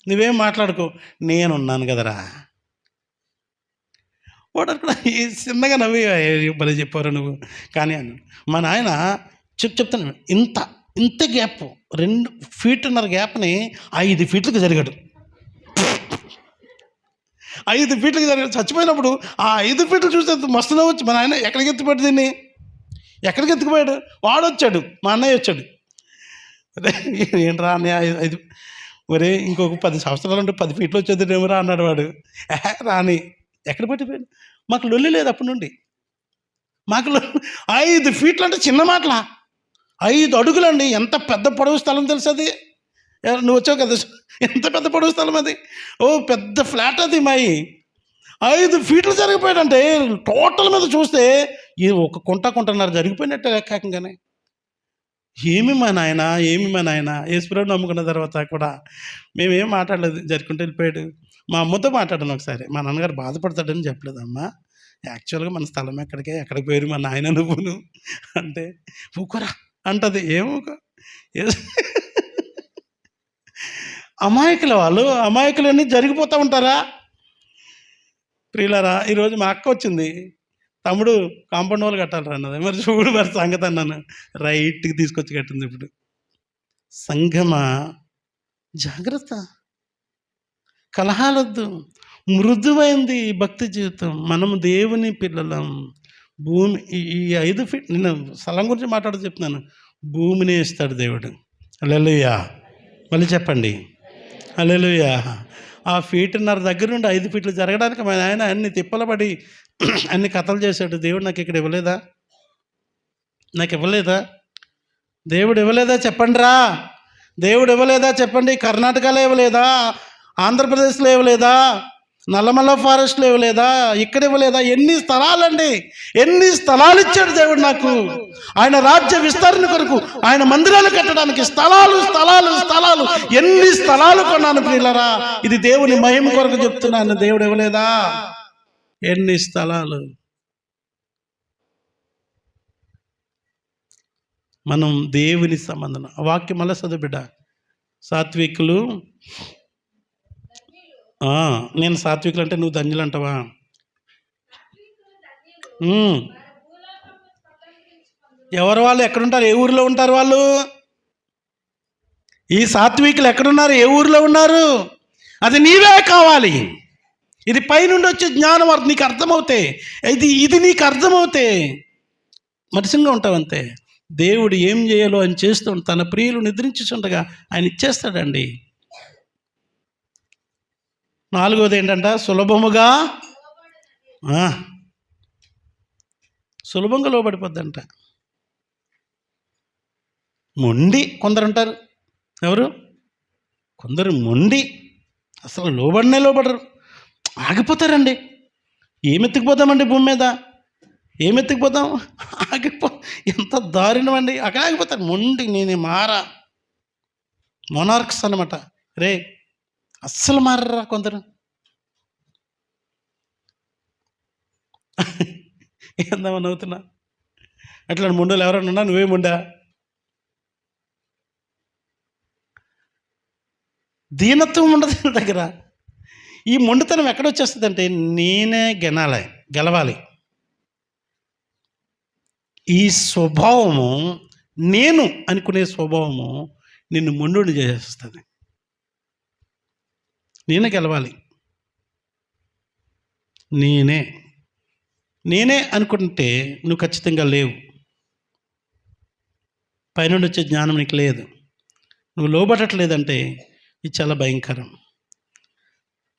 నువ్వేం మాట్లాడుకో, నేనున్నాను కదరా. వాడు అక్కడ చిన్నగా నవ్వి భలే చెప్పారు నువ్వు కానీ అన్నాడు. మా నాయన చెప్తాను, ఇంత గ్యాప్ 2 ఫీట్న్నర గ్యాప్ని 5 ఫీట్లకు జరిగాడు. 5 ఫీట్లకు జరిగాడు. చచ్చిపోయినప్పుడు ఆ 5 ఫీట్లు చూస్తే మస్తు నవ్వచ్చు. మా నాయన ఎక్కడికి ఎత్తిపోయాడు దీన్ని, ఎక్కడికి ఎత్తుకుపోయాడు? వాడు వచ్చాడు, మా అన్నయ్య వచ్చాడు. ఏంట్రా అన్నయ్య 5 ఒరే ఇంకొక 10 సంవత్సరాలు ఉంటే 10 ఫీట్లు వచ్చేది ఏమరా అన్నాడు వాడు. రాని ఎక్కడ పట్టిపోయాడు? మాకు లొల్లి లేదు అప్పటి నుండి. మాకు 5 ఫీట్లు అంటే చిన్న మాటలా, 5 అడుగులండి. ఎంత పెద్ద పొడవు స్థలం తెలుసు అది. నువ్వు వచ్చావు కదా, ఎంత పెద్ద పొడవు స్థలం అది, ఓ పెద్ద ఫ్లాట్ అది మాయి. 5 ఫీట్లు జరిగిపోయాడంటే టోటల్ మీద చూస్తే ఇది ఒక కుంటన్నర జరిగిపోయినట్టే ఏకంగానే. ఏమి మా నాయన యేసుప్రభుని నమ్ముకున్న తర్వాత కూడా మేమేం మాట్లాడలేదు, జరుపుకుంటూ వెళ్ళిపోయాడు. మా అమ్మతో మాట్లాడాను ఒకసారి, మా నాన్నగారు బాధపడతాడని చెప్పలేదు. అమ్మ యాక్చువల్గా మన స్థలం ఎక్కడికి పోయారు మా నాయన నువ్వును అంటే, ఊకోరా అంటది. ఏమూకో అమాయకులన్నీ జరిగిపోతూ ఉంటారా ప్రియులారా. ఈరోజు మా అక్క వచ్చింది, తమ్ముడు కాంపౌండ్ వాళ్ళు కట్టాలి అన్నది. మరి చూడు మరి సంగతి అన్నాను, రైట్కి తీసుకొచ్చి కట్టింది. ఇప్పుడు సంఘమా జాగ్రత్త, కలహాలొద్దు, మృదువైంది భక్తి జీవితం. మనం దేవుని పిల్లలం. భూమి ఈ 5 ఫీట్, నేను స్థలం గురించి మాట్లాడుతూ చెప్తున్నాను, భూమిని ఇస్తాడు దేవుడు. హల్లెలూయా, మళ్ళీ చెప్పండి హల్లెలూయా. ఆ ఫీట్న్నర దగ్గర నుండి 5 ఫీట్లు జరగడానికి మా ఆయన అన్ని తిప్పలబడి అన్ని కథలు చేశాడు. దేవుడు నాకు ఇక్కడ ఇవ్వలేదా? దేవుడు ఇవ్వలేదా చెప్పండి రా. దేవుడు ఇవ్వలేదా చెప్పండి. కర్ణాటకలో ఇవ్వలేదా? ఆంధ్రప్రదేశ్లో ఇవ్వలేదా? నల్లమల్ల ఫారెస్ట్లో ఇవ్వలేదా? ఇక్కడ ఇవ్వలేదా? ఎన్ని స్థలాలు ఇచ్చాడు దేవుడు నాకు. ఆయన రాజ్య విస్తరణ కొరకు, ఆయన మందిరాలు కట్టడానికి స్థలాలు. ఎన్ని స్థలాలు కొన్నాను ప్రియులారా. ఇది దేవుని మహిమ కొరకు చెప్తున్నాను. దేవుడు ఇవ్వలేదా? ఎన్ని స్థలాలు. మనం దేవుని సంబంధం. వాక్యం మళ్ళీ చదువు బిడ్డ. సాత్వికులు, నేను సాత్వికులు అంటే నువ్వు ధన్యులు అంటావా? ఎవరు వాళ్ళు? ఎక్కడుంటారు? ఏ ఊరిలో ఉంటారు వాళ్ళు? ఈ సాత్వికులు ఎక్కడున్నారు? ఏ ఊరిలో ఉన్నారు? అది నీవే కావాలి. ఇది పైనుండి వచ్చే జ్ఞానం నీకు అర్థమవుతే, ఇది నీకు అర్థమవుతే మనిషిగా ఉంటావంతే. దేవుడు ఏం చేయాలో ఆయన చేస్తూ తన ప్రియులు నిద్రించుండగా ఆయన ఇచ్చేస్తాడండి. 4వది ఏంటంట? సులభంగా లోబడిపోద్దంట. మొండి కొందరు అంటారు. ఎవరు? కొందరు మొండి, అసలు లోబడరు, ఆగిపోతారండి. ఏమెత్తుకుపోతామండి భూమి మీద? ఏమెత్తుకుపోతాం? ఎంత దారుణం అండి. అక్కడ ఆగిపోతారు. మొండి, నేనే మొనార్క్స్ అన్నమాట. రే అస్సలు మారరా కొందరు. ఏందమ్మా నవ్వుతున్నా? అట్లా మొండలు ఎవరన్నా ఉన్నా? నువ్వే మొండా? దీనత్వం ఉండదు దగ్గర. ఈ మొండితనం ఎక్కడొచ్చేస్తుందంటే నేనే గెలవాలి. ఈ స్వభావము నేను అనుకునే స్వభావము నిన్ను మొండుని చేసేస్తుంది. నేనే గెలవాలి, నేనే అనుకుంటే నువ్వు ఖచ్చితంగా లేవు. పైనుండి వచ్చే జ్ఞానం నీకు లేదు. నువ్వు లోబడట్లేదంటే ఇది చాలా భయంకరం.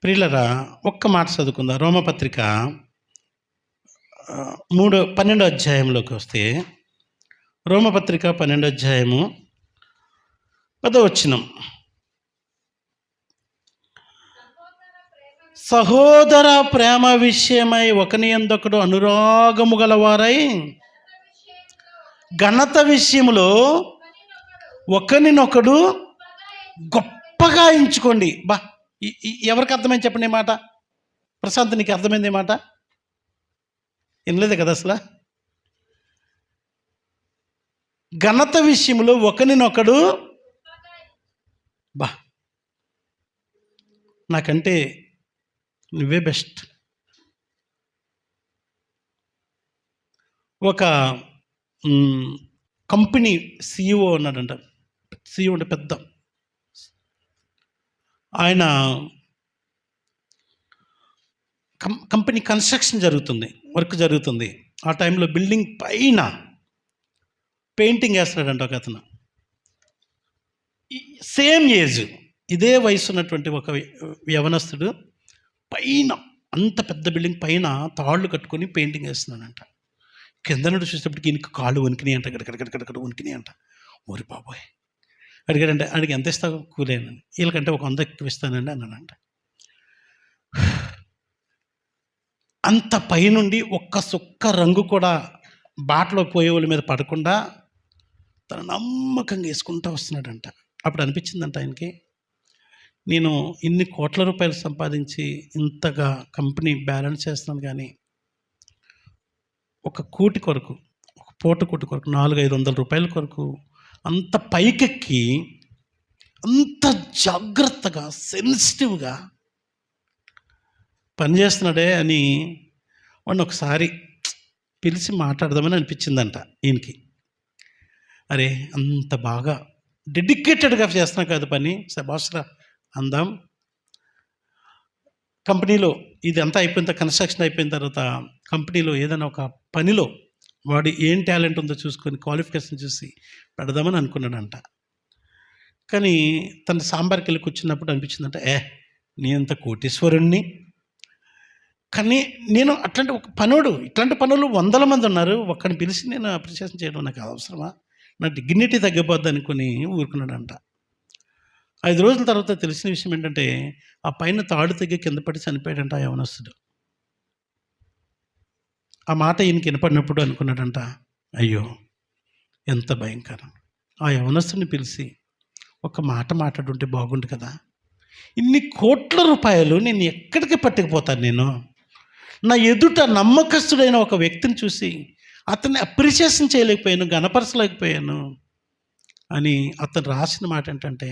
ప్రియులరా, ఒక్క మాట చదువుకుందాం. రోమపత్రిక 12వ అధ్యాయంలోకి వస్తే, రోమపత్రిక 12వ అధ్యాయము 10వ వచనం. సహోదర ప్రేమ విషయమై ఒకని యందొకడు అనురాగము గలవారై ఘనత విషయములో ఒకరినొకడు గొప్పగా ఎంచుకోండి. ఎవరికి అర్థమైంది చెప్పండి మాట? ప్రశాంత్, నీకు అర్థమైంది మాట? వినలేదు కదా అసలు. ఘనత విషయంలో ఒకరినొకడు నాకంటే నువ్వే బెస్ట్. ఒక కంపెనీ CEO ఉన్నాడంట. CEO అంటే పెద్ద ఆయన. కంపెనీ కన్స్ట్రక్షన్ జరుగుతుంది, వర్క్ జరుగుతుంది. ఆ టైంలో బిల్డింగ్ పైన పెయింటింగ్ వేస్తున్నాడంట ఒక అతను. సేమ్ ఏజ్, ఇదే వయసు ఉన్నటువంటి ఒక యవనస్తుడు పైన, అంత పెద్ద బిల్డింగ్ పైన తాళ్ళు కట్టుకొని పెయింటింగ్ వేస్తున్నాడంట. కింద నుండి చూసేటప్పటికి ఈయనకి కాళ్ళు వణికినాయి అంట, గడగడ వణికినాయి అంట. ఓరి బాబోయ్ అడిగాడంటే, అడిగి ఎంత ఇస్తావు కూలేనండి? వీళ్ళకంటే ఒక 100 ఎక్కువ ఇస్తానండి అన్నాడంట. అంత పైనుండి ఒక్క సుక్క రంగు కూడా బాటలో పోయే వాళ్ళ మీద పడకుండా తను నమ్మకంగా వేసుకుంటూ వస్తున్నాడంట. అప్పుడు అనిపించిందంట ఆయనకి, నేను ఇన్ని కోట్ల రూపాయలు సంపాదించి ఇంతగా కంపెనీ బ్యాలెన్స్ చేస్తున్నాను, కానీ ఒక కూటి కొరకు, ఒక పూట కూటి కొరకు 400-500 రూపాయల కొరకు అంత పైకెక్కి అంత జాగ్రత్తగా సెన్సిటివ్గా పనిచేస్తున్నాడే అని వాడిని ఒకసారి పిలిచి మాట్లాడదామని అనిపించిందంట ఈయనకి. అరే, అంత బాగా డెడికేటెడ్గా చేస్తున్నా కాదు పని, శభాష్రా అందాం. కంపెనీలో ఇది అంతా అయిపోయిన తర్వాత, కన్స్ట్రక్షన్ అయిపోయిన తర్వాత కంపెనీలో ఏదైనా ఒక పనిలో వాడు ఏం టాలెంట్ ఉందో చూసుకొని క్వాలిఫికేషన్ చూసి పెడదామని అనుకున్నాడంట. కానీ తన సాంబార్కి వెళ్ళి కూర్చున్నప్పుడు అనిపించిందంట, నేనంత కోటీశ్వరుణ్ణి, కానీ నేను అట్లాంటి ఒక పనుడు, ఇట్లాంటి పనులు 100 మంది ఉన్నారు, ఒక్కడిని పిలిచి నేను అప్రిషియేషన్ చేయడం నాకు అవసరమా? నా డిగ్నిటీ తగ్గిపోద్ది అనుకుని ఊరుకున్నాడంట. 5 రోజుల తర్వాత తెలిసిన విషయం ఏంటంటే, ఆ పైన తాడు తెగి కింద పడి చనిపోయాడంట ఆ యవనస్తుడు. ఆ మాట ఈయనకి వినపడినప్పుడు అనుకున్నాడంట, అయ్యో ఎంత భయంకరం. ఆ యవనస్తుడిని పిలిచి ఒక మాట మాట్లాడుంటే బాగుండు కదా. ఇన్ని కోట్ల రూపాయలు నేను ఎక్కడికి పట్టుకుపోతాను? నేను నా ఎదుట నమ్మకస్తుడైన ఒక వ్యక్తిని చూసి అతన్ని అప్రిషియేషన్ చేయలేకపోయాను, గణపరచలేకపోయాను అని అతను రాసిన మాట ఏంటంటే,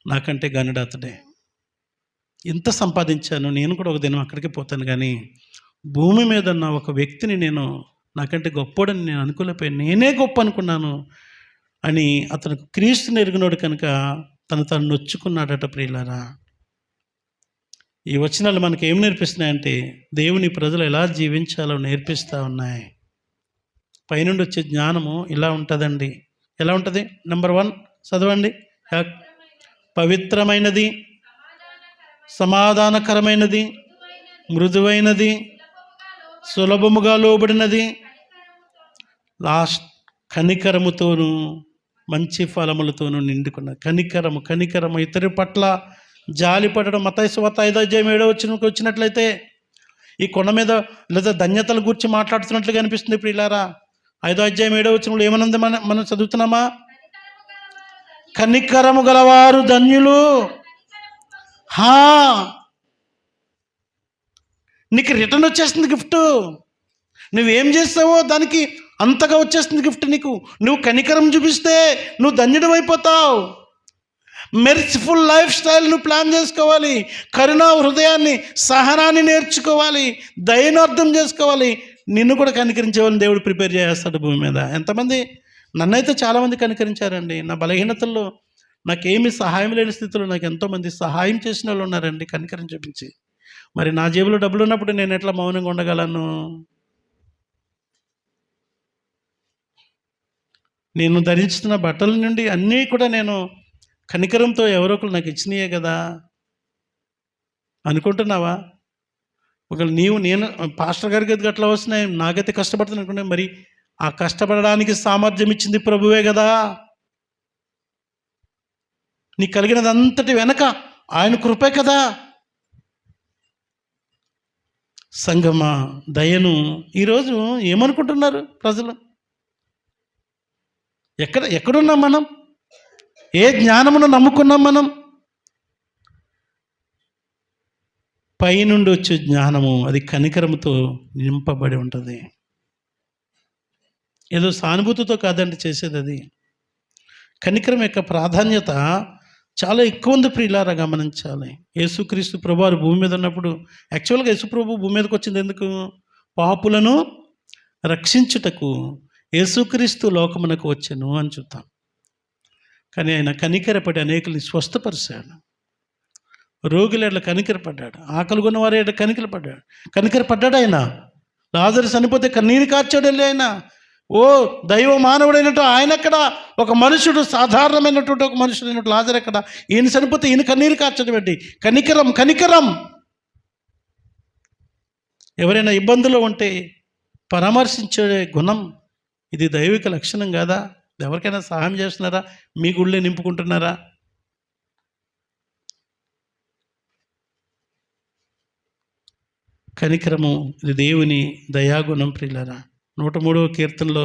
నాకంటే గనుడు అతడే, ఎంత సంపాదించాను, నేను కూడా ఒక దినం అక్కడికి పోతాను, కానీ భూమి మీద ఉన్న ఒక వ్యక్తిని నేను నాకంటే గొప్పోడని నేను అనుకోలేకపోయాను, నేనే గొప్ప అనుకున్నాను అని అతను క్రీస్తుని ఎరిగినోడు కనుక తను నొచ్చుకున్నాడట. ప్రియులారా, ఈ వచనాలు మనకి ఏం నేర్పిస్తున్నాయంటే, దేవుని ప్రజలు ఎలా జీవించాలో నేర్పిస్తూ ఉన్నాయి. పైనుండి వచ్చే జ్ఞానము ఇలా ఉంటుందండి. ఎలా ఉంటుంది? నెంబర్ 1 చదవండి. పవిత్రమైనది, సమాధానకరమైనది, మృదువైనది, సులభముగా లోబడినది, కనికరముతోనూ మంచి ఫలములతోనూ నిండుకున్నది. కనికరము ఇతరుల పట్ల జాలి పడడం. మత్తయి సువార్త 5వ అధ్యాయం 7వ వచనంకి వచ్చినట్లయితే ఈ కొండ మీద లేదా ధన్యతల గురించి మాట్లాడుతున్నట్లుగా అనిపిస్తుంది. ప్రియులారా, 5వ అధ్యాయం 7వ వచనంలో ఏమనుంది? మనం చదువుతున్నామా? కనికరము గలవారు ధన్యులు. నీకు రిటర్న్ వచ్చేస్తుంది గిఫ్ట్. నువ్వేం చేస్తావో దానికి అంతగా వచ్చేస్తుంది గిఫ్ట్ నీకు. నువ్వు కనికరం చూపిస్తే నువ్వు ధన్యుడు అయిపోతావు. మెర్సిఫుల్ లైఫ్ స్టైల్ నువ్వు ప్లాన్ చేసుకోవాలి. కరుణా హృదయాన్ని, సహనాన్ని నేర్చుకోవాలి, దయను అర్థం చేసుకోవాలి. నిన్ను కూడా కనికరించే వాళ్ళని దేవుడు ప్రిపేర్ చేస్తాడు భూమి మీద. ఎంతమంది నన్నైతే చాలామంది కనికరించారండి. నా బలహీనతల్లో నాకేమీ సహాయం లేని స్థితిలో నాకు ఎంతోమంది సహాయం చేసిన వాళ్ళు ఉన్నారండి, కనికరం చూపించి. మరి నా జేబులో డబ్బులు ఉన్నప్పుడు నేను ఎట్లా మౌనంగా ఉండగలను? నేను ధరిస్తున్న బట్టల నుండి అన్నీ కూడా నేను కనికరంతో ఎవరో ఒకరు నాకు ఇచ్చినాయే కదా అనుకుంటున్నావా? ఒకవేళ నేను పాస్టర్ గారికి అయితే అట్లా వస్తున్నాయి, నాకైతే కష్టపడుతున్నాను అనుకుంటే, మరి ఆ కష్టపడడానికి సామర్థ్యం ఇచ్చింది ప్రభువే కదా. నీకు కలిగినదంతటి వెనక ఆయన కృపే కదా. సంగమా, దయను ఈరోజు ఏమనుకుంటున్నారు ప్రజలు? ఎక్కడున్నాం మనం? ఏ జ్ఞానమును నమ్ముకున్నాం మనం? పైనుండి వచ్చే జ్ఞానము అది కనికరముతో నింపబడి ఉంటుంది. ఏదో సానుభూతితో కాదండి చేసేది. అది కనికరం యొక్క ప్రాధాన్యత చాలా ఎక్కువ ఉంది ప్రియులారా, గమనించాలి. యేసుక్రీస్తు ప్రభువారు భూమి మీద ఉన్నప్పుడు, యాక్చువల్గా యేసు ప్రభు భూమి మీదకి వచ్చింది ఎందుకు? పాపులను రక్షించుటకు యేసుక్రీస్తు లోకమునకు వచ్చెను అని చూద్దాం. కానీ ఆయన కనికరపడి అనేకుల్ని స్వస్థపరిచాడు. రోగుల ఎడల కనికరపడ్డాడు, ఆకలి కొన్న వారి ఎడల కనికరపడ్డాడు ఆయన. లాజరు చనిపోతే కన్నీరు కార్చాడు ఆయన. ఓ దైవ మానవుడైనట్టు ఆయన ఎక్కడ? ఒక మనుషుడు, సాధారణమైనటువంటి ఒక మనుషుడు అయినట్టు లాజరు ఎక్కడ? ఈయన చనిపోతే ఈయన కన్నీరు కార్చడం ఏంటి? కనికరం. ఎవరైనా ఇబ్బందులు ఉంటే పరామర్శించే గుణం ఇది దైవిక లక్షణం కాదా? ఎవరికైనా సహాయం చేస్తున్నారా? మీ గుళ్ళే నింపుకుంటున్నారా? కనికరము ఇది దేవుని దయాగుణం ప్రియులారా. 103వ కీర్తనలో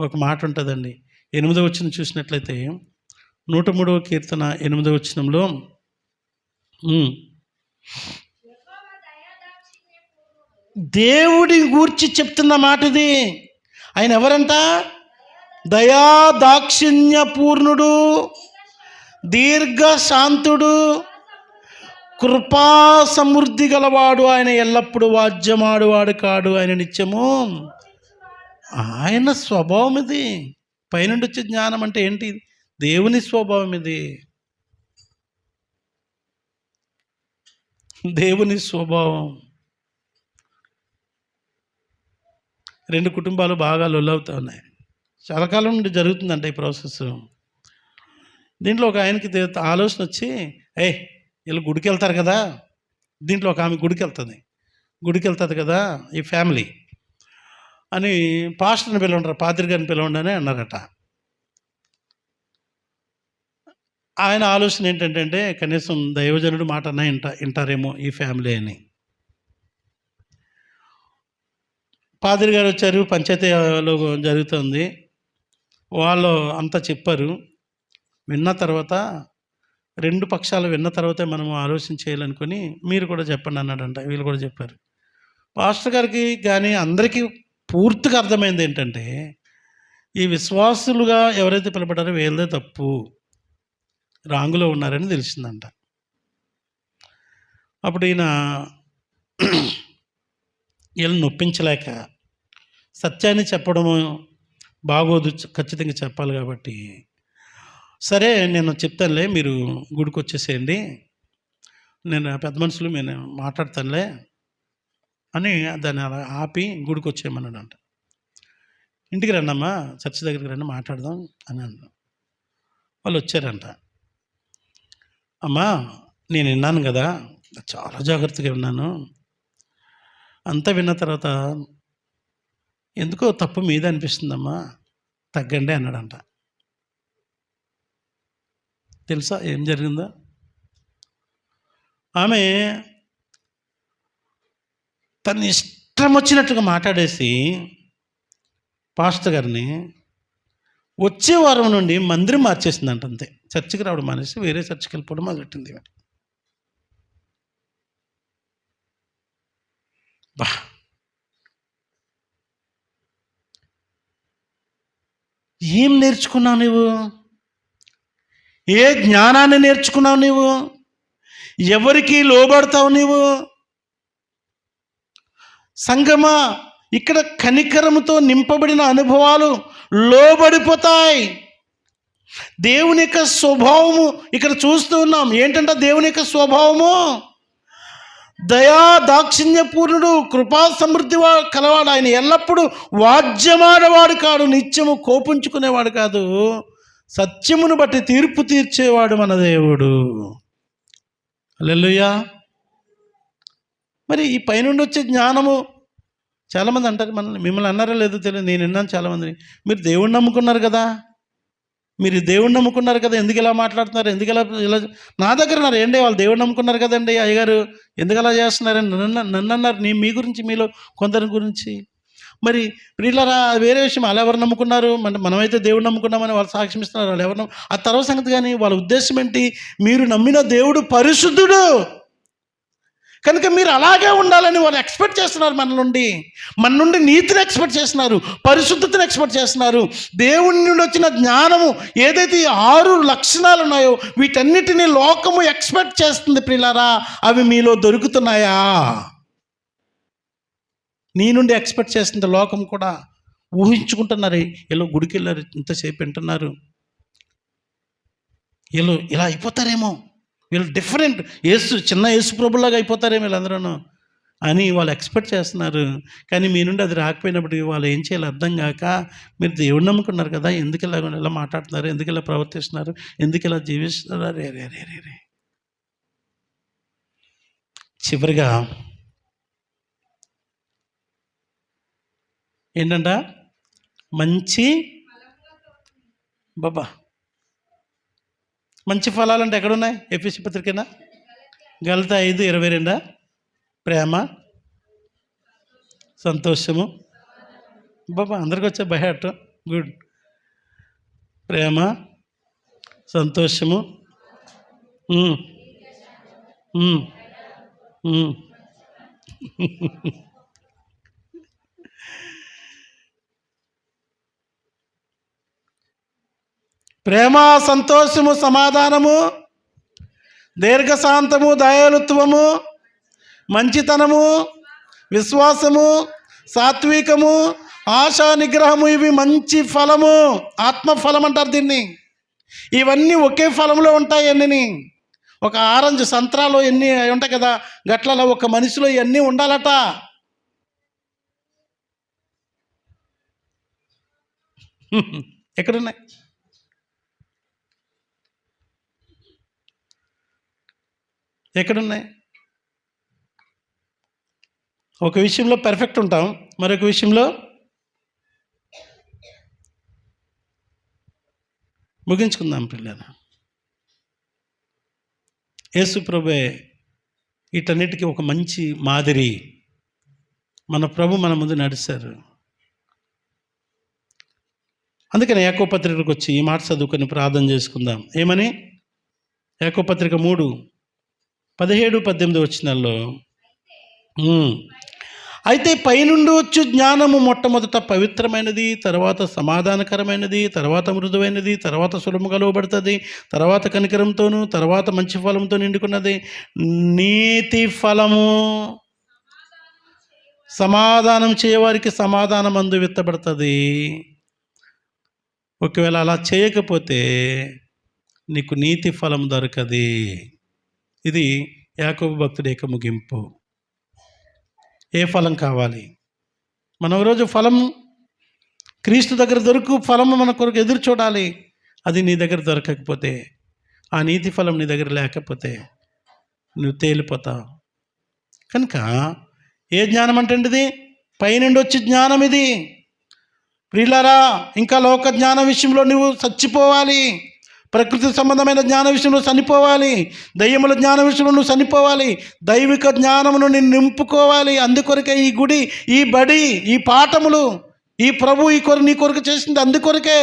ఒక మాట ఉంటుందండి. 8వ వచనం చూసినట్లయితే 103వ కీర్తన 8వ వచనంలో దేవుడి గూర్చి చెప్తున్న మాట ఇది. ఆయన ఎవరంట? దయా దాక్షిణ్య పూర్ణుడు, దీర్ఘశాంతుడు, కృపా సమృద్ధి గలవాడు. ఆయన ఎల్లప్పుడూ వాద్యమాడువాడు కాడు, ఆయన నిత్యము. ఆయన స్వభావం ఇది. పైనుండి వచ్చే జ్ఞానం అంటే ఏంటి? దేవుని స్వభావం ఇది. దేవుని స్వభావం. 2 కుటుంబాలు బాగా లొల్లవుతూ ఉన్నాయి. చాలా కాలం నుండి జరుగుతుందంట ఈ ప్రాసెస్. దీంట్లో ఒక ఆయనకి ఆలోచన వచ్చి, వీళ్ళు గుడికి వెళ్తారు కదా, దీంట్లో ఒక ఆమె గుడికి వెళ్తుంది కదా ఈ ఫ్యామిలీ అని పాస్టర్ని పిలవంటారు, పాద్రి గారిని పిలవండి అని అన్నారట. ఆయన ఆలోచన ఏంటంటే కనీసం దైవజనుడు మాట అన్నా వింటారేమో ఈ ఫ్యామిలీ అని. పాద్రి గారు వచ్చారు, పంచాయతీలో జరుగుతుంది, వాళ్ళు అంతా చెప్పారు. విన్న తర్వాత 2 పక్షాలు విన్న తర్వాతే మనము ఆలోచన చేయాలనుకొని మీరు కూడా చెప్పండి అన్నాడంట. వీళ్ళు కూడా చెప్పారు. పాస్టర్ గారికి కానీ అందరికీ పూర్తిగా అర్థమైంది ఏంటంటే, ఈ విశ్వాసులుగా ఎవరైతే పిలబడ్డారో వీళ్ళదే తప్పు, రాంగులో ఉన్నారని తెలిసిందంట. అప్పుడు ఈయన వీళ్ళని నొప్పించలేక సత్యాన్ని చెప్పడము బాగోదు, ఖచ్చితంగా చెప్పాలి కాబట్టి, సరే నేను చెప్తానులే, మీరు గుడికి వచ్చేసేయండి, నేను పెద్ద మనుషులు నేను మాట్లాడతానులే అని దాన్ని అలా ఆపి గుడికి వచ్చేయమన్నాడంట. ఇంటికి రండమ్మా, చర్చి దగ్గరికి రండి మాట్లాడదాం అని అన్నాడు. వాళ్ళు వచ్చారంట. అమ్మా నేను విన్నాను కదా, చాలా జాగ్రత్తగా విన్నాను, అంతా విన్న తర్వాత ఎందుకో తప్పు మీద అనిపిస్తుందమ్మా, తగ్గండి అన్నాడంట. తెలుసా ఏం జరిగిందో? ఆమె తన ఇష్టం వచ్చినట్టుగా మాట్లాడేసి పాస్టర్ గారిని వచ్చే వారం నుండి మందిరం మార్చేసిందంట. అంతే, చర్చికి రావడం మానేసి వేరే చర్చికి వెళ్ళిపోవడం మొదలెట్టింది. బా, ఏం నేర్చుకున్నావు నువ్వు? ఏ జ్ఞానాన్ని నేర్చుకున్నావు నువ్వు? ఎవరికి లోబడతావు నువ్వు? సంగమా, ఇక్కడ కనికరముతో నింపబడిన అనుభవాలు లోబడిపోతాయి. దేవుని యొక్క స్వభావము ఇక్కడ చూస్తూ ఉన్నాం. ఏంటంటే దేవుని యొక్క స్వభావము దయా దాక్షిణ్యపూర్ణుడు, కృపా సమృద్ధి కలవాడు. ఆయన ఎల్లప్పుడూ వాద్యమాడవాడు కాడు, నిత్యము కోపించుకునేవాడు కాదు, సత్యమును బట్టి తీర్పు తీర్చేవాడు మన దేవుడు. హల్లెలూయా. మరి ఈ పైనుండి వచ్చే జ్ఞానము, చాలామంది అంటారు, మిమ్మల్ని అన్నారో లేదో తెలియదు, నేను విన్నాను చాలామందిని, మీరు దేవుణ్ణి నమ్ముకున్నారు కదా, ఎందుకు ఇలా మాట్లాడుతున్నారు, ఎందుకు ఇలా నా దగ్గర అన్నారు. ఏంటి వాళ్ళు దేవుడు నమ్ముకున్నారు కదండి అయ్యగారు, ఎందుకు అలా చేస్తున్నారని నన్ను అన్నారు. మీ గురించి, మీలో కొందరి గురించి. మరి వీళ్ళరా వేరే విషయం, వాళ్ళు ఎవరు నమ్ముకున్నారు, మనమైతే దేవుడు నమ్ముకున్నామని వాళ్ళు సాక్ష్యం ఇస్తున్నారు, వాళ్ళు ఎవరు ఆ తర్వాత సంగతి. కానీ వాళ్ళ ఉద్దేశం ఏంటి, మీరు నమ్మిన దేవుడు పరిశుద్ధుడు కనుక మీరు అలాగే ఉండాలని వాళ్ళు ఎక్స్పెక్ట్ చేస్తున్నారు. మన నుండి నీతిని ఎక్స్పెక్ట్ చేస్తున్నారు, పరిశుద్ధతను ఎక్స్పెక్ట్ చేస్తున్నారు. దేవుని నుండి వచ్చిన జ్ఞానము ఏదైతే 6 లక్షణాలు ఉన్నాయో వీటన్నిటినీ లోకము ఎక్స్పెక్ట్ చేస్తుంది. ప్రియులారా, అవి మీలో దొరుకుతున్నాయా? నీ నుండి ఎక్స్పెక్ట్ చేస్తుంది లోకం కూడా. ఊహించుకుంటున్నారు, వీళ్ళు గుడికి వెళ్ళారు, ఇంతసేపు వింటున్నారు, వీళ్ళు ఇలా అయిపోతారేమో, వీళ్ళు డిఫరెంట్, చిన్న యేసు ప్రభులాగా అయిపోతారేమో వీళ్ళందరూ అని వాళ్ళు ఎక్స్పెక్ట్ చేస్తున్నారు. కానీ మీ నుండి అది రాకపోయినప్పుడు వాళ్ళు ఏం చేయాలి అర్థం కాక, మీరు దేవుడు నమ్ముకున్నారు కదా, ఎందుకు ఇలా మాట్లాడుతున్నారు, ఎందుకు ఇలా ప్రవర్తిస్తున్నారు, ఎందుకు ఇలా జీవిస్తున్నారు, రే. చివరిగా ఏంటంట, మంచి మంచి ఫలాలు అంటే ఎక్కడున్నాయి? ఎఫెసీ పత్రికనా, గలతీ 5:22. ప్రేమ, సంతోషము, అందరికి వచ్చే బయట గుడ్. ప్రేమ, సంతోషము, ప్రేమ, సంతోషము, సమాధానము, దీర్ఘశాంతము, దయాళుత్వము, మంచితనము, విశ్వాసము, సాత్వికము, ఆశా నిగ్రహము, ఇవి మంచి ఫలము. ఆత్మఫలం అంటారు దీన్ని. ఇవన్నీ ఒకే ఫలంలో ఉంటాయి. అన్నీ ఒక ఆరెంజ్ సంత్రాలు ఎన్ని ఉంటాయి కదా, గట్లలో ఒక మనిషిలో ఇవన్నీ ఉండాలట. ఎక్కడున్నాయి? ఒక విషయంలో పర్ఫెక్ట్ ఉంటాం, మరొక విషయంలో ముగించుకుందాం. పిల్లలు, యేసు ప్రభువే వీటన్నిటికీ ఒక మంచి మాదిరి. మన ప్రభు మన ముందు నడిచారు. అందుకని యాకోబు పత్రికకు వచ్చి ఈ మాట చదువుకొని ప్రార్థన చేసుకుందాం. ఏమని? యాకోబు పత్రిక 3:17-18 వచనాల్లో, అయితే పైనుండి వచ్చు జ్ఞానము మొట్టమొదట పవిత్రమైనది, తర్వాత సమాధానకరమైనది, తర్వాత మృదువైనది, తర్వాత సులభముగా లోబడుతుంది, తర్వాత కనికరంతోనూ, తర్వాత మంచి ఫలంతో నిండుకున్నది. నీతి ఫలము సమాధానం చేయవారికి సమాధానమందు విత్తబడుతుంది. ఒకవేళ అలా చేయకపోతే నీకు నీతి ఫలం దొరకది. ఇది యాకోబు భక్తుడి యొక్క ముగింపు. ఏ ఫలం కావాలి? మనం రోజు ఫలం క్రీస్తు దగ్గర ఫలము మన కొరకు ఎదురు చూడాలి. అది నీ దగ్గర దొరకకపోతే, ఆ నీతి ఫలం నీ దగ్గర లేకపోతే నువ్వు తేలిపోతావు. కనుక ఏ జ్ఞానం అంటే ఇది? పైనుండి వచ్చే జ్ఞానం ఇది. ప్రియులారా, ఇంకా లోక జ్ఞానం విషయంలో నువ్వు చచ్చిపోవాలి. ప్రకృతి సంబంధమైన జ్ఞాన విషయంలో చనిపోవాలి. దయ్యముల జ్ఞాన విషయంలో నువ్వు చనిపోవాలి. దైవిక జ్ఞానమును నిన్ను నింపుకోవాలి. అందుకొరకే ఈ గుడి, ఈ బడి, ఈ పాఠములు, ఈ ప్రభు నీ కొరకు చేసింది అందుకొరకే.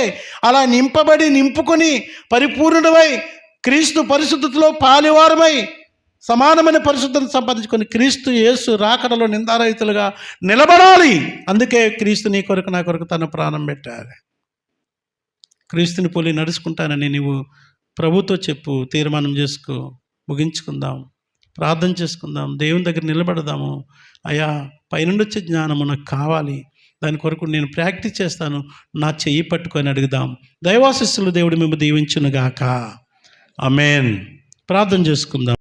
అలా నింపుకొని పరిపూర్ణుడవై క్రీస్తు పరిశుద్ధతలో పాలివారమై సమానమైన పరిశుద్ధతను సంపాదించుకొని క్రీస్తు యేసు రాకడలో నిందారహితులుగా నిలబడాలి. అందుకే క్రీస్తు నీ కొరకు నా కొరకు తన ప్రాణం పెట్టారు. క్రీస్తుని పోలి నడుచుకుంటానని నీవు ప్రభుతో చెప్పు, తీర్మానం చేసుకో. ముగించుకుందాం. ప్రార్థన చేసుకుందాం, దేవుని దగ్గర నిలబడదాము. అయ్యా, పైనుండి వచ్చే జ్ఞానము నాకు కావాలి, దాని కొరకు నేను ప్రాక్టీస్ చేస్తాను, నా చెయ్యి పట్టుకొని అడుగుదాం. దైవాశీస్సులు దేవుడు మేము దీవించునుగాక. ఆమేన్. ప్రార్థన చేసుకుందాం.